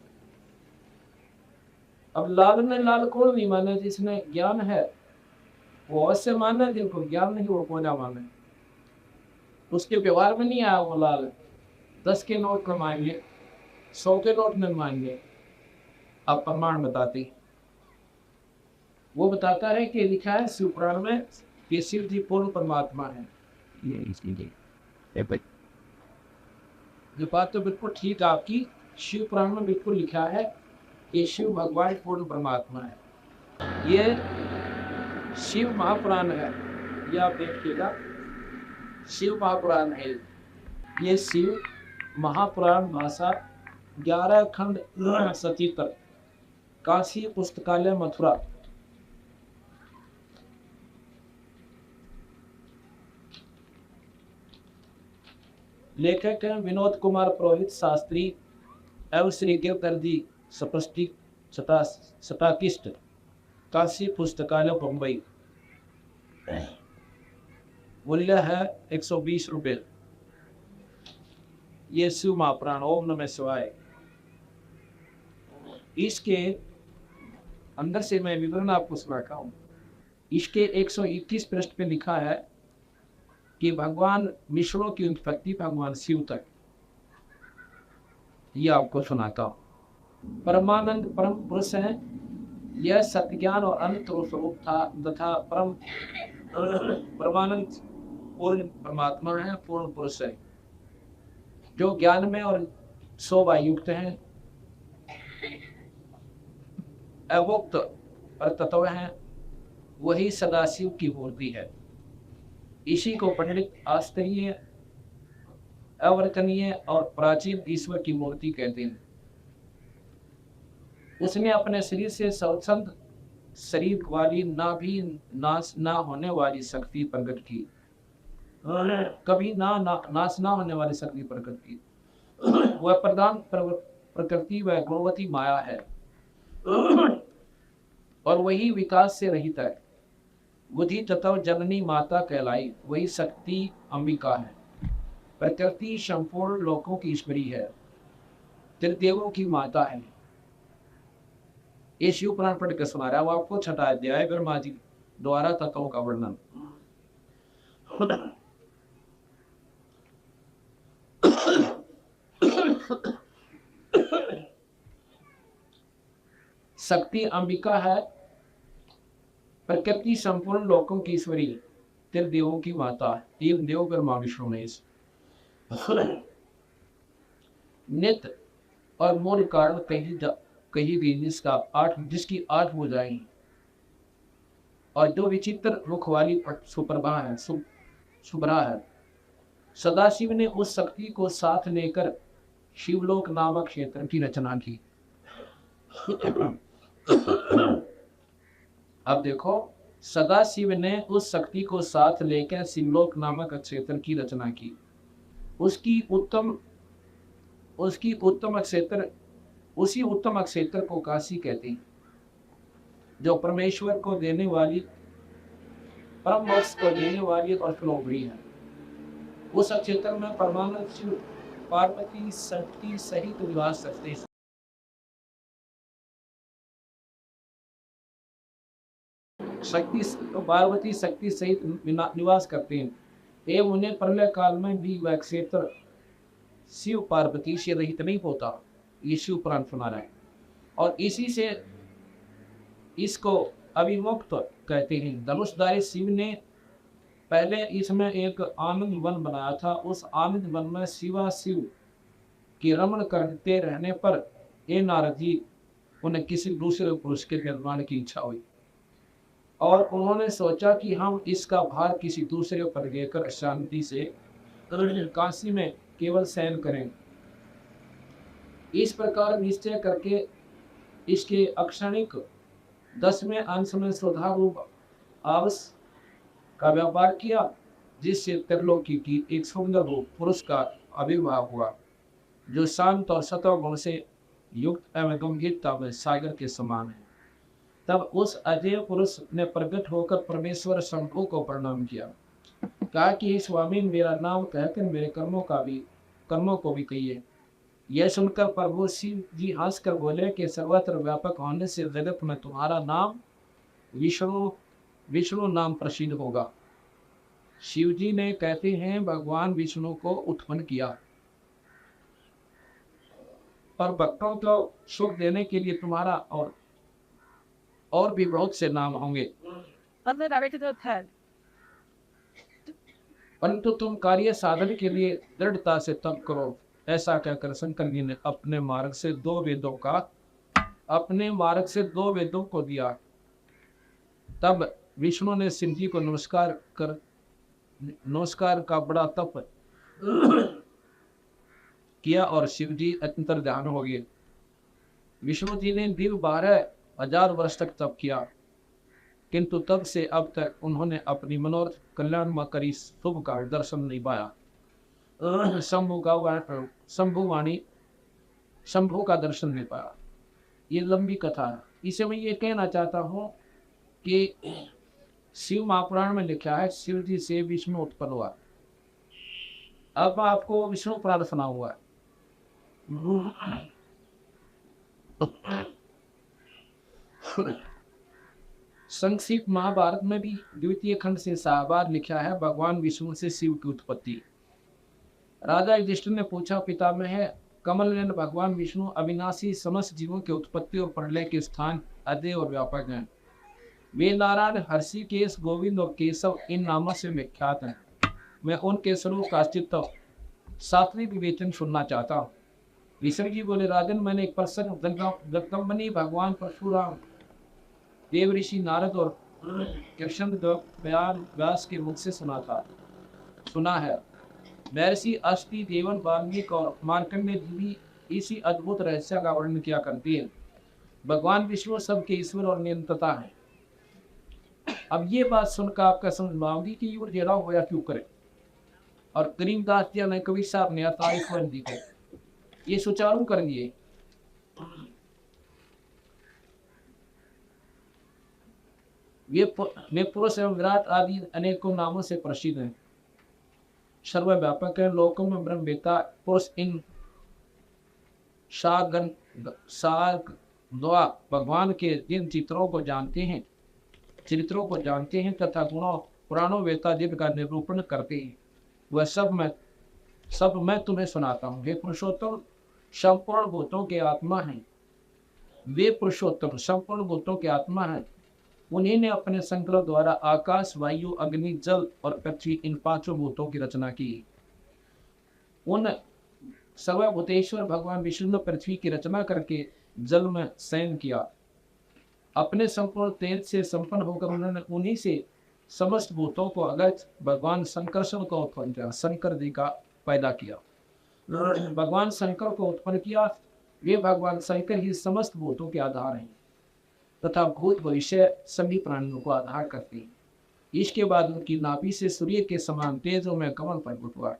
अब लाल ने लाल कौन नहीं माने? जिसने ज्ञान है वो अवश्य माने, जिनको ज्ञान नहीं वो कौन ना माने। उसके व्यवहार में नहीं आया वो लाल। 10 के नोट में मांगे, 100 के नोट में मांगे। अब प्रमाण बताती, वो बताता है कि लिखा है शिव पुराण में कि शिव जी पूर्ण परमात्मा है। ये बात तो बिल्कुल ठीक है आपकी। शिव पुराण में बिल्कुल लिखा है कि शिव भगवान पूर्ण परमात्मा है। ये शिव महापुराण है, ये आप देखिएगा, शिव महापुराण है ये। शिव महापुराण भाषा 11 खंड सचित्र, काशी पुस्तकालय मथुरा। लेखक हैं विनोद कुमार पुरोहित शास्त्री एवं श्री गिरधरजी सताकिष्ट, काशी पुस्तकालय बम्बई। मूल्य है 120 रुपये। ये शिव महापुराण ओम नमः शिवाय। इसके अंदर से मैं विवरण आपको सुनाता हूँ। इसके 121 पृष्ठ पे लिखा है कि भगवान विष्णु की उत्पत्ति भगवान शिव तक, ये आपको सुनाता हूँ। परमानंद परम पुरुष है, यह सत्य ज्ञान और अनंत स्वरूप था तथा परमानंद पूर्ण परमात्मा है, पूर्ण पुरुष है, जो ज्ञान में और शोभा युक्त है, अवोक्त और तत्व है, वही सदाशिव की मूर्ति है। इसी को पंडित आश्चर्य, अवर्तनीय और प्राचीन ईश्वर की मूर्ति कहते हैं। उसने अपने शरीर से स्वच्छंद शरीर वाली ना भी नाश ना होने वाली शक्ति प्रकट की, कभी नाश ना होने वाली शक्ति प्रकट की। वह प्रधान प्रकृति व गुणवती माया है और वही विकास से रहित है। बुद्धि तत्व जननी माता कहलाई, वही शक्ति अंबिका है। प्रकृति संपूर्ण लोकों की ईश्वरी है, त्रिदेवों की माता है। ये शिव पुराण पढ़ के सुना रहा है वो आपको। छठा अध्याय ब्रह्मा जी द्वारा तत्वों का वर्णन। शक्ति अंबिका है, प्रकृति संपूर्ण लोकों की ईश्वरी, त्रिदेवों की माता, तीन देव ब्रह्मा विष्णु महेश। नित्य और मूल कारण कही गई जिसकी 8 भुजाएं और जो विचित्र मुख वाली सुप्रभा है, शुभ्रा है। सदाशिव ने उस शक्ति को साथ लेकर शिवलोक नामक क्षेत्र की रचना की। अब देखो, सदाशिव ने उस शक्ति को साथ लेकर शिवलोक नामक क्षेत्र की रचना की। उसी उत्तम क्षेत्र को काशी कहते हैं, जो परमेश्वर को देने वाली, परम मोक्ष को देने वाली और श्लोभरी है। उस क्षेत्र में परमानंद शिव पार्वती शक्ति सहित निवास करते हैं। शक्ति पार्वती शक्ति सहित निवास करते हैं एवं उन्हें प्रलय काल में भी वह क्षेत्र शिव पार्वती से रहित नहीं होता। ये शिव पुराण सुना रहा है और इसी से इसको अभिमुक्त कहते हैं। धनुषधारी शिव ने पहले इसमें एक आनंद वन बनाया था। उस आनंद वन में शिवा शिव की रमण करते रहने पर ये नारद जी उन्हें किसी दूसरे पुरुष के निर्माण की इच्छा हुई और उन्होंने सोचा कि हम इसका भार किसी दूसरे पर लेकर शांति से काशी में केवल शयन करें। इस प्रकार निश्चय करके इसके अक्षणिक 10वें अंश में सुधा रूप आवस का व्यापार किया, जिससे त्रिलोकी की एक सुंदर रूप पुरुष का आविर्भाव हुआ जो शांत और सत्व गुण से युक्त एवं गंभीरता में सागर के समान है। तब उस अजय पुरुष ने प्रकट होकर परमेश्वर शंभु को प्रणाम किया, कहा कि स्वामी मेरा नाम कहकर मेरे कर्मों को भी कहिए। यह सुनकर प्रभु शिव जी हंसकर बोले कि सर्वत्र व्यापक होने से जगत में तुम्हारा नाम विष्णु नाम प्रसिद्ध होगा। शिव जी ने कहते हैं भगवान विष्णु को उत्पन्न किया और भक्तों को सुख देने के लिए तुम्हारा और भी बहुत से नाम होंगे, परंतु तुम कार्य साधन के लिए दृढ़ता से तप करो। ऐसा कहकर शंकर जी ने अपने मार्ग से दो वेदों को दिया। तब विष्णु ने शिव जी को नमस्कार का बड़ा तप किया और शिव जी अंतर ध्यान हो गए। विष्णु जी ने दीर्घ 12,000 वर्ष तक तप किया, किंतु तब से अब तक उन्होंने अपनी मनोरथ कल्याण करी शुभ का दर्शन नहीं पाया। शंभु का दर्शन नहीं पाया। ये लंबी कथा है। इसे मैं ये कहना चाहता हूँ कि शिव महापुराण में लिखा है शिव जी से विष्णु उत्पन्न हुआ। अब आपको विष्णु पुराण सुना हुआ है। संक्षिप्त महाभारत में भी द्वितीय खंड से 7 बार लिखा है भगवान विष्णु से शिव की उत्पत्ति। राजा युधिष्ठिर ने पूछा, पितामह है कमल नयन भगवान विष्णु अविनाशी समस्त जीवों की उत्पत्ति और प्रलय के स्थान अजय और व्यापक हैं। वे नारायण, हर्षिकेश, गोविंद और केशव इन नामों से विख्यात हैं। मैं उनके स्वरूप का अस्तित्व शास्त्रीय विवेचन सुनना चाहता हूँ। विष्णु जी बोले, राजन मैंने एक प्रसंग जगदम्बनी भगवान परशुराम, देव ऋषि नारद और कृष्ण व्यास के मुख से सुना है। महर्षि अष्टि देवन वाल्मीकि और मार्कंडेय जी भी इसी अद्भुत रहस्य का वर्णन किया करती है। भगवान विष्णु सबके ईश्वर और नियंत्रता है। अब ये बात सुनकर आपका समझ में आएगी कि ये जेड़ा होया क्यों करे। और करीमदास जी ने कवि साहब ने तारीफ दी है, ये सुचारू कर दिए। वे पुरुष एवं विराट आदि अनेकों नामों से प्रसिद्ध हैं, सर्वव्यापक है, लोकों में ब्रह्मवेता पुरुष इन भगवान के जिन चरित्रों को जानते हैं तथा गुणों पुराणों वेता जिनका निरूपण करते हैं, वह सब मैं तुम्हें सुनाता हूँ। वे पुरुषोत्तम संपूर्ण भूतों के आत्मा हैं। वे पुरुषोत्तम संपूर्ण भूतों के आत्मा हैं। उन्हीं ने अपने संकल्प द्वारा आकाश, वायु, अग्नि, जल और पृथ्वी इन 5 भूतों की रचना की। उन सर्वभूतेश्वर भगवान विष्णु ने पृथ्वी की रचना करके जल में शयन किया। अपने संपूर्ण तेज से संपन्न होकर उन्होंने उन्हीं से समस्त भूतों को अगस्त भगवान शंकरशन को उत्पन्न किया, शंकर जी का पैदा किया। भगवान शंकर को उत्पन्न किया। वे भगवान शंकर ही समस्त भूतों के आधार हैं तथा भूत भविष्य सभी प्राणियों को आधार करते हैं। इसके बाद उनकी नाभि से सूर्य के समान तेजों में कमल प्रकट हुआ।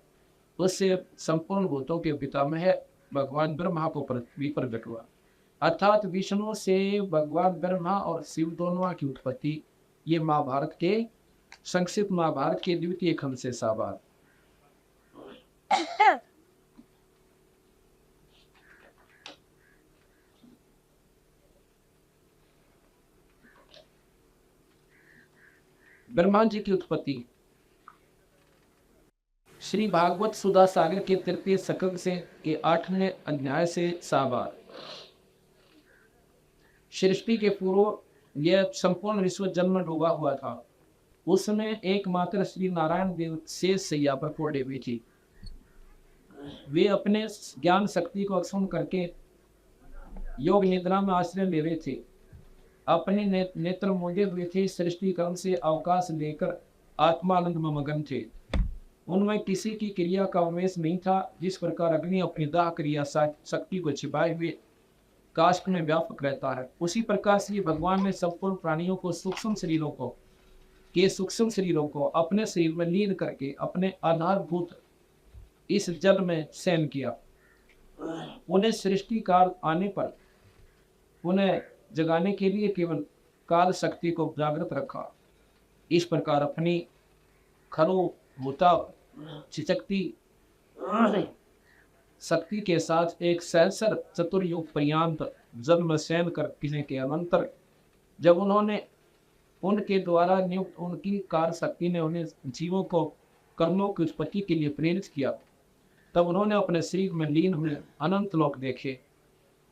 उससे संपूर्ण भूतों के पितामह भगवान ब्रह्मा को पृथ्वी पर प्रकट हुआ। अर्थात विष्णु से भगवान ब्रह्मा और शिव दोनों की उत्पत्ति। ये महाभारत के संक्षिप्त महाभारत के द्वितीय खंड से 7 बार। ब्रह्मा जी की उत्पत्ति। श्री भागवत सुधा सागर के तृतीय सकल से के 8वें अध्याय से साबार। सृष्टि के पूर्व यह संपूर्ण विश्व जल में डूबा हुआ था। उस समय एकमात्र श्री नारायण देव शेष सैया पर पड़े हुए थे। वे अपने ज्ञान शक्ति को अक्षुण्ण करके योग निद्रा में आश्रय ले रहे थे। अपने नेत्र मूंदे हुए थे। सृष्टि क्रम से अवकाश लेकर आत्मानंद में मगन थे। उनमें किसी की क्रिया का उन्मेष नहीं था। जिस प्रकार अग्नि अपनी दाह क्रिया शक्ति को छिपाए हुए काष्ठ में व्यापक रहता है, उसी प्रकार से भगवान ने संपूर्ण प्राणियों को सूक्ष्म शरीरों को अपने शरीर में लीन करके अपने आधारभूत इस जल में शयन किया। उन्हें सृष्टि काल आने पर उन्हें जगाने के लिए केवल काल शक्ति को जागृत रखा। इस प्रकार अपनी खरो भूता चिचकती शक्ति के साथ एक सहस्र चतुर्युग पर्यंत जल में शयन करने के अनंतर जब उन्होंने उनके द्वारा नियुक्त उनकी कार शक्ति ने उन्हें जीवों को कर्मों की उत्पत्ति के लिए प्रेरित किया, तब उन्होंने अपने शरीर में लीन हुए अनंत लोक देखे।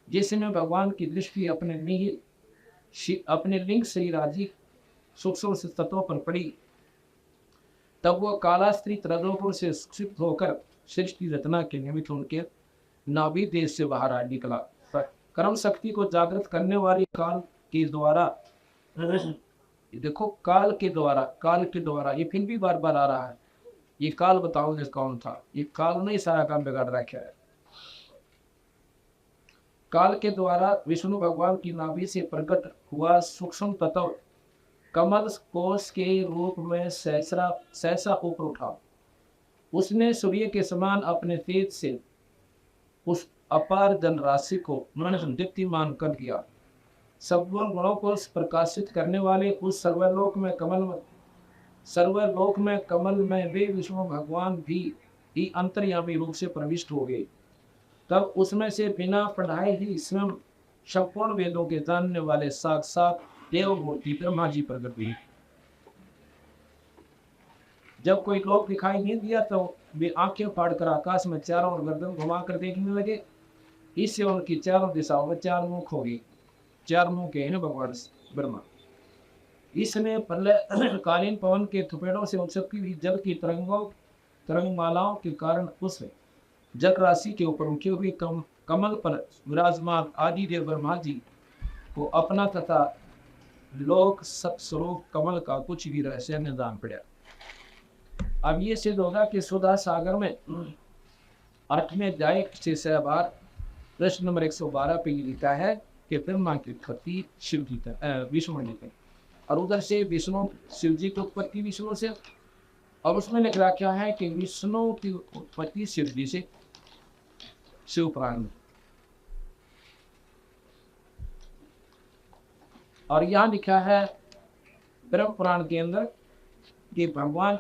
जिसमें भगवान की दृष्टि अपने लिंग शरीर आदि सूक्ष्म तत्वों पर पड़ी, तब वह कालास्त्री त्रदोपुर से क्षिप्त होकर सृष्टि रचना के निमित्त उनके नाभि देश से बाहर आ निकला। कर्म शक्ति को जागृत करने वाली काल के द्वारा, देखो काल के द्वारा ये फिर भी बार बार आ रहा है। ये काल बताओ कौन था? ये काल नहीं सारा काम बिगाड़ रखा है। काल के द्वारा विष्णु भगवान की नाभि से प्रकट हुआ सूक्ष्म तत्व कमल कोश के रूप में सहसा ऊपर उठा। उसने सूर्य के समान अपने तेज से उस अपार जन राशि को दीप्तिमान कर दिया। सर्व गुणों को प्रकाशित करने वाले उस सर्वलोक में कमल में वे विष्णु भगवान भी अंतर्यामी रूप से प्रविष्ट हो गए। तब उसमें से बिना पढ़ाए ही स्वयं संपूर्ण वेदों के जानने वाले साक्षात देवमूर्ति ब्रह्मा जी प्रकट हुए। जब कोई लोक दिखाई नहीं दिया तो वे आंखें फाड़कर आकाश में चारों ओर गर्दन घुमाकर देखने लगे। इससे उनकी चारों दिशाओं में चार मुख हो गई। चार मुंह के हैं भगवान ब्रह्मा। इसमें कालीन पवन के थुपेड़ों से उछलती हुई जल की तरंगमालाओं के कारण उस जल राशि के ऊपर उठे हुए कमल पर विराजमान आदिदेव ब्रह्मा जी को अपना तथा लोक सत्स्वरूप कमल का कुछ भी रहस्य न जान पड़ा। अब ये सिद्ध होगा कि सुधा सागर में 8वें अध्याय से 7 प्रश्न नंबर 112 पे लिखा है कि ब्रह्मा की उत्पत्ति शिव जी विष्णु जी थे, और उधर से विष्णु शिव जी की उत्पत्ति विष्णु से, और उसमें लिख रखा है कि विष्णु की उत्पत्ति शिव जी से, शिव पुराण में। और यहाँ लिखा है ब्रह्म पुराण के अंदर कि भगवान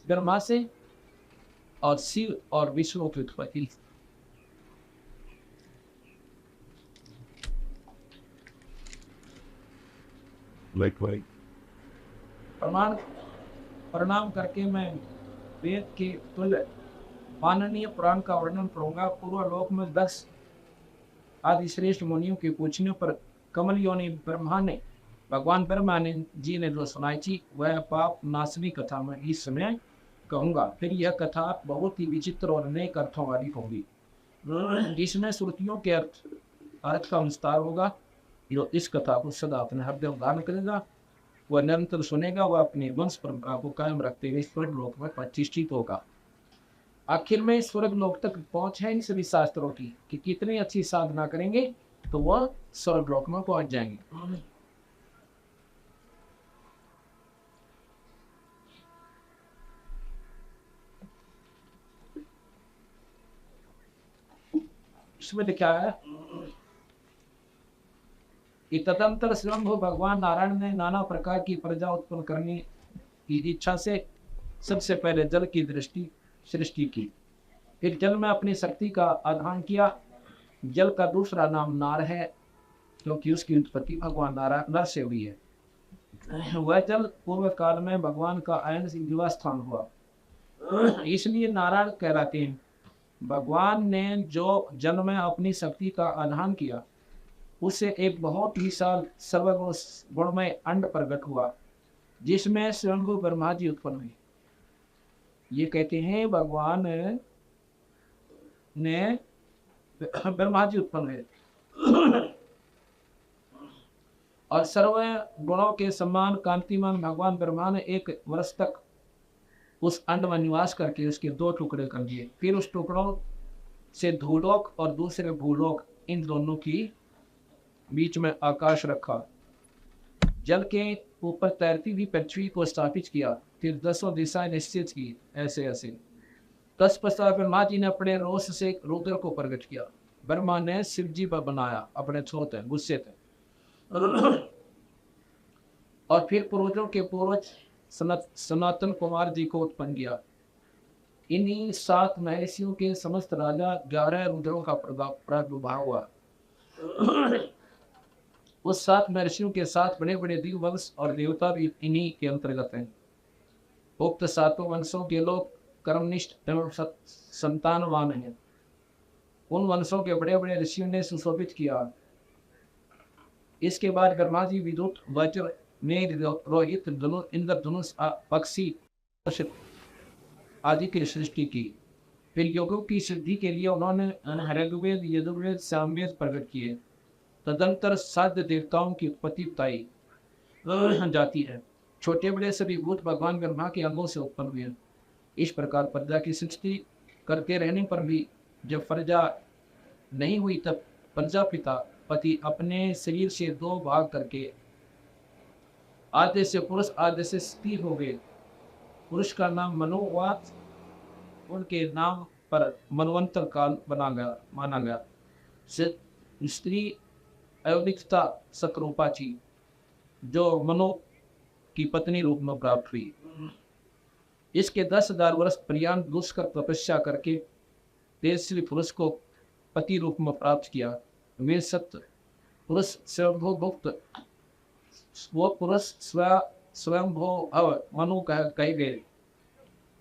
ब्रह्मा से और शिव और विष्णु की उत्पत्ति। प्रणाम करके मैं वेद के तुल्य माननीय पुराण का वर्णन करूंगा। पूर्व लोक में 10 आदि श्रेष्ठ मुनियों के पूछने पर कमल योनि भगवान ब्रह्मा ने जी ने जो सुनाई थी वह पाप नाशनी कथा में इस समय कहूंगा। फिर यह कथा बहुत ही विचित्र और अनेक अर्थों वाली होगी। इसमें श्रुतियों के अर्थ का विस्तार होगा। जो इस कथा को सदा अपने हृदय में धारण करेगा, वह निरंतर सुनेगा, वह अपने वंश परंपरा को कायम रखते हुए स्वर्ग लोक में प्रतिष्ठित होगा। आखिर में स्वर्ग लोक तक पहुंच है इन सभी शास्त्रों की कि कितनी अच्छी साधना करेंगे तो वह स्वर्ग लोक में पहुंच जाएंगे। इसमें लिखा है कि तदंतर स्वयं भगवान नारायण ने नाना प्रकार की प्रजा उत्पन्न करने की इच्छा से सबसे पहले जल की सृष्टि की। फिर जल में अपनी शक्ति का आधान किया। जल का दूसरा नाम नार है, क्योंकि उसकी उत्पत्ति भगवान नारायण से हुई है। वह जल पूर्व काल में भगवान का अयन निवास स्थान हुआ, इसलिए नारायण कहलाते हैं। भगवान ने जो जल में अपनी शक्ति का आधान किया, उससे एक बहुत विशाल सर्वगुणमय अंड प्रकट हुआ, जिसमें स्वयं ब्रह्मा जी उत्पन्न हुए। ये कहते हैं भगवान ने ब्रह्मा जी उत्पन्न हुए और सर्व गुणों के समान कांतिमान भगवान ब्रह्मा ने 1 वर्ष तक उस अंड में निवास करके उसके 2 टुकड़े कर दिए। फिर उस टुकड़ों से धूलोक और दूसरे भूलोक, इन दोनों की बीच में आकाश रखा। जल के ऊपर तैरती हुई पृथ्वी को स्थापित किया। फिर 10 दिशाएं निश्चित की, ऐसे ऐसे। तत्पश्चात ब्रह्मा जी ने अपने रोष से रुद्र को प्रकट किया। ब्रह्मा ने शिव जी पर बनाया अपने छोटे गुस्से थे, और फिर पूर्वजों के पूर्वज सनातन कुमार जी को उत्पन्न किया। इन्हीं 7 महर्षियों के समस्त राजा 11 रुद्रों का प्रादुर्भाव हुआ। उस 7 महर्षियों के 7 बड़े बड़े दिव्यवंश और देवता भी इन्हीं के अंतर्गत हैं। उक्त 7 वंशों के लोग कर्मनिष्ठ एवं संतानवान हैं। उन वंशों के बड़े बड़े ऋषियों ने सुशोभित किया। इसके बाद ब्रह्मा जी विद्युत, वज्र, मेघ, रोहित, इंद्रधनुष, पक्षी आदि की सृष्टि की। फिर योगों की सिद्धि के लिए उन्होंने ऋग्वेद, यजुर्वेद, सामवेद प्रकट किए। तदंतर साध्य देवताओं की उत्पत्ति बताई जाती है। छोटे बड़े सभी भूत भगवान ब्रह्मा के अंगों से उत्पन्न हुए। इस प्रकार प्रजा की सृष्टि करते रहने पर भी जब प्रजा नहीं हुई, तब प्रजापिता पति अपने शरीर से 2 भाग करके आधे से पुरुष आधे से स्त्री हो गए। पुरुष का नाम मनोवात, उनके नाम पर मनवंतर काल माना गया। स्त्री अयोनिकता सकरूपा जी, जो मनो की पत्नी रूप में प्राप्त हुई। इसके 10,000 वर्ष पर्यंत दुष्कर तपस्या करके तेजस्वी पुरुष को पति रूप में प्राप्त किया। वे सत्य पुरुष स्वयंभुक्त, वो पुरुष स्वयंभो अव मनु कहे गए।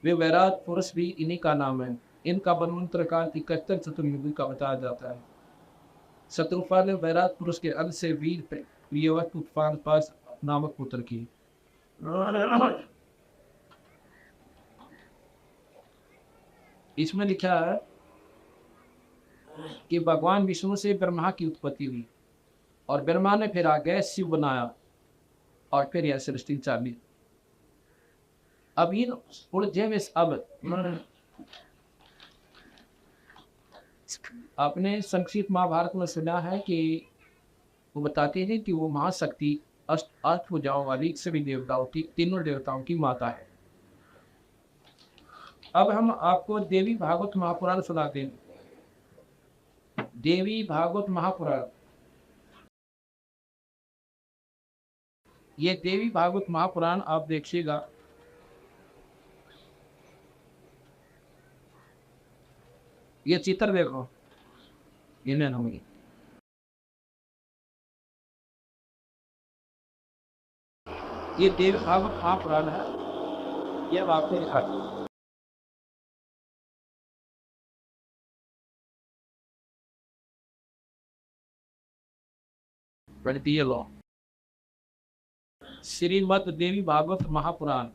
वे वैराट पुरुष भी इन्हीं का नाम है। इनका बनवंतर काल 71 चतुर्युगी का बताया जाता है। शत्रुपा ने वैराट पुरुष के अंत से वीर प्रियवत उत्पाद पास नामक पुत्र की। इसमें लिखा है कि भगवान विष्णु से ब्रह्मा की उत्पत्ति हुई, और ब्रह्मा ने फिर आगे शिव बनाया, और फिर यह सृष्टि चाली। अब आपने संक्षिप्त महाभारत में सुना है कि वो बताते हैं कि वो महाशक्ति अष्ट भुजाओं वाली सभी देवताओं की, तीनों देवताओं की माता है। अब हम आपको देवी भागवत महापुराण सुनाते हैं। देवी भागवत महापुराण, ये देवी भागवत महापुराण आप देखिएगा। ये चित्र देखो, इन्हें होंगे। ये देवी भागवत महापुराण है, ये आपको लिखा है। लो श्रीमद देवी भागवत महापुराण,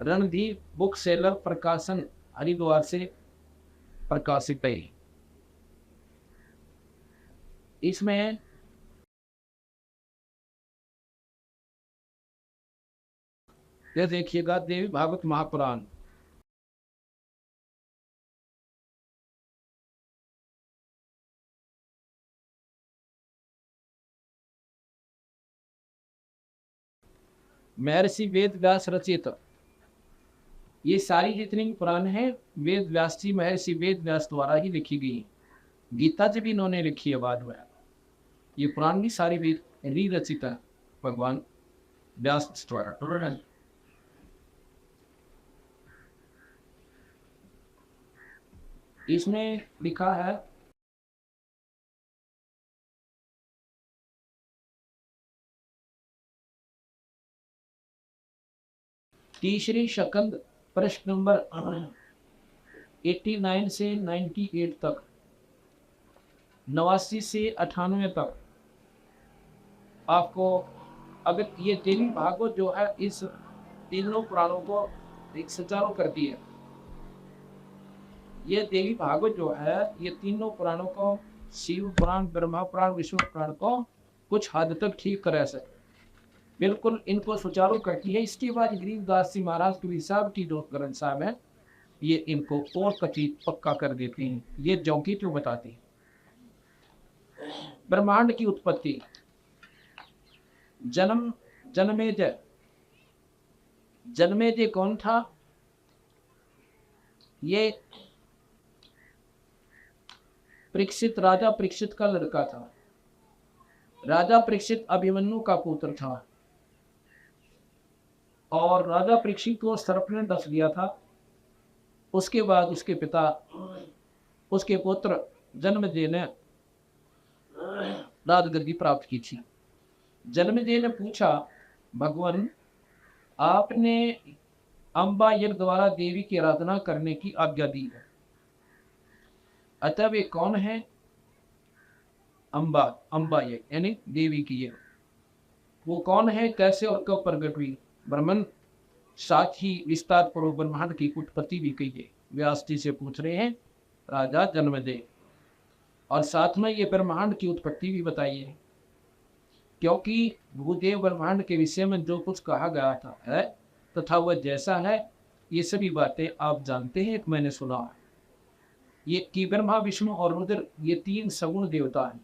रणधीर बुक सेलर प्रकाशन, हरिद्वार से प्रकाशित है। इसमें ये देखिएगा, देवी भागवत महापुराण। महर्षि वेद व्यास रचित, ये सारी जितनी पुराण है वेद व्यास जी, महर्षि वेद व्यास द्वारा ही लिखी गई। गीता जी भी इन्होंने लिखी है बाद में। ये पुराण भी सारी वेद रचित है भगवान व्यास द्वारा। इसमें लिखा है तीसरी शकंद प्रश्न नंबर 89 से 98 तक, 89 से 98 तक आपको, अगर ये देवी भागवत जो है इस तीनों पुराणों को एक सुचारू करती है। ये देवी भागवत जो है ये तीनों पुराणों को, शिव पुराण, ब्रह्मा पुराण, विष्णु पुराण को कुछ हद तक ठीक तरह से बिल्कुल इनको सुचारू करती है। इसके बाद गरीबदास जी महाराज कबीर साहब की जो ग्रंथ साहब है ये इनको और कचित पक्का कर देती हैं। ये जौकी क्यों बताती है? ब्रह्मांड की उत्पत्ति, जन्मेजय। जन्मेजय कौन था? ये परीक्षित, राजा परीक्षित का लड़का था। राजा परीक्षित अभिमन्यु का पुत्र था और राजा परीक्षित को सर्प ने डस लिया था। उसके बाद उसके पिता, उसके पुत्र जन्मेजय ने राजगद्दी प्राप्त की थी। जन्मेजय ने पूछा, भगवान आपने अम्बा यज्ञ द्वारा देवी की आराधना करने की आज्ञा दी है, अतः वे कौन है? अम्बा यज्ञ यानी देवी की यज्ञ, वो कौन है, कैसे और कब प्रकट हुई? ब्रह्मन साथ ही विस्तार पूर्वक ब्रह्मांड की उत्पत्ति भी कही है। व्यास जी से पूछ रहे हैं राजा जन्मेजय, और साथ में ये ब्रह्मांड की उत्पत्ति भी बताई है, क्योंकि भूदेव ब्रह्मांड के विषय में जो कुछ कहा गया था है तथा वह जैसा है, ये सभी बातें आप जानते हैं, एक मैंने सुना है। ये कि ब्रह्मा, विष्णु और रुद्र ये तीन सगुण देवता हैं।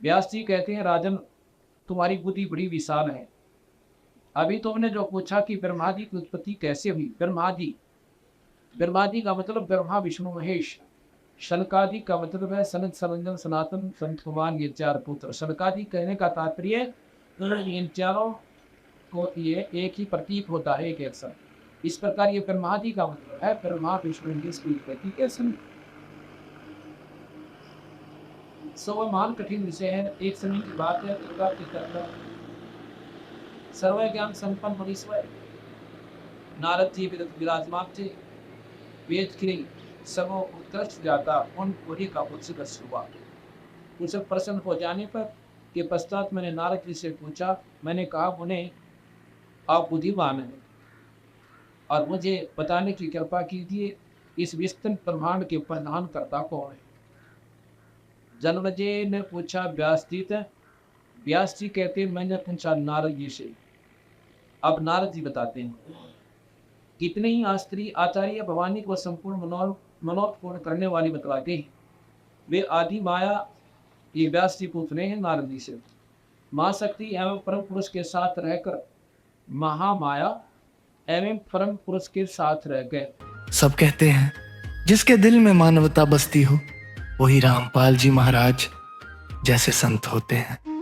व्यास जी कहते हैं, राजन तुम्हारी बुद्धि बड़ी विशाल है। अभी तुमने जो पूछा कि ब्रह्मा जी की उत्पत्ति कैसे हुई, ब्रह्मा जी का मतलब ब्रह्मा विष्णु महेश। सनकादि का मतलब है सनत, सनंजन, सनातन, संत कुमार, ये चार पुत्र। सनकादि कहने का तात्पर्य इन चारों को ये एक ही प्रतीक होता है, एक अक्षर। इस प्रकार ये ब्रह्मादि का मतलब है ब्रह्मा विष्णु की प्रतीक है। सवमान कठिन विषय है। एक समय की बात है, दुर्गा की तरह सर्व ज्ञान संपन्न मनीश्वर नारद जी विराजमान थे। वेद की सर्वो उत्कृष्ट जाता उन पूरी का उत्सुक हुआ। उनसे प्रसन्न हो जाने पर के पश्चात मैंने नारद जी से पूछा, मैंने कहा उन्हें आप बुद्धिमान हैं और मुझे बताने की कृपा कीजिए इस विस्तृत ब्रह्मांड के प्रधान कर्ता कौन है? जन्मेजय ने पूछा व्यास जी थे। व्यास जी कहते मैंने पूछा नारद जी से। अब नारद जी बताते हैं, कितने ही आस्त्री आचार्य भवानी को संपूर्ण मनोरथ पूर्ण करने वाली बतलाते हैं। वे आदि माया, ये व्यास जी पूछ रहे हैं नारद जी से, मां शक्ति एवं परम पुरुष के साथ रहकर महामाया एवं परम पुरुष के साथ रह गए। सब कहते हैं जिसके दिल में मानवता बसती हो वही रामपाल जी महाराज जैसे संत होते हैं।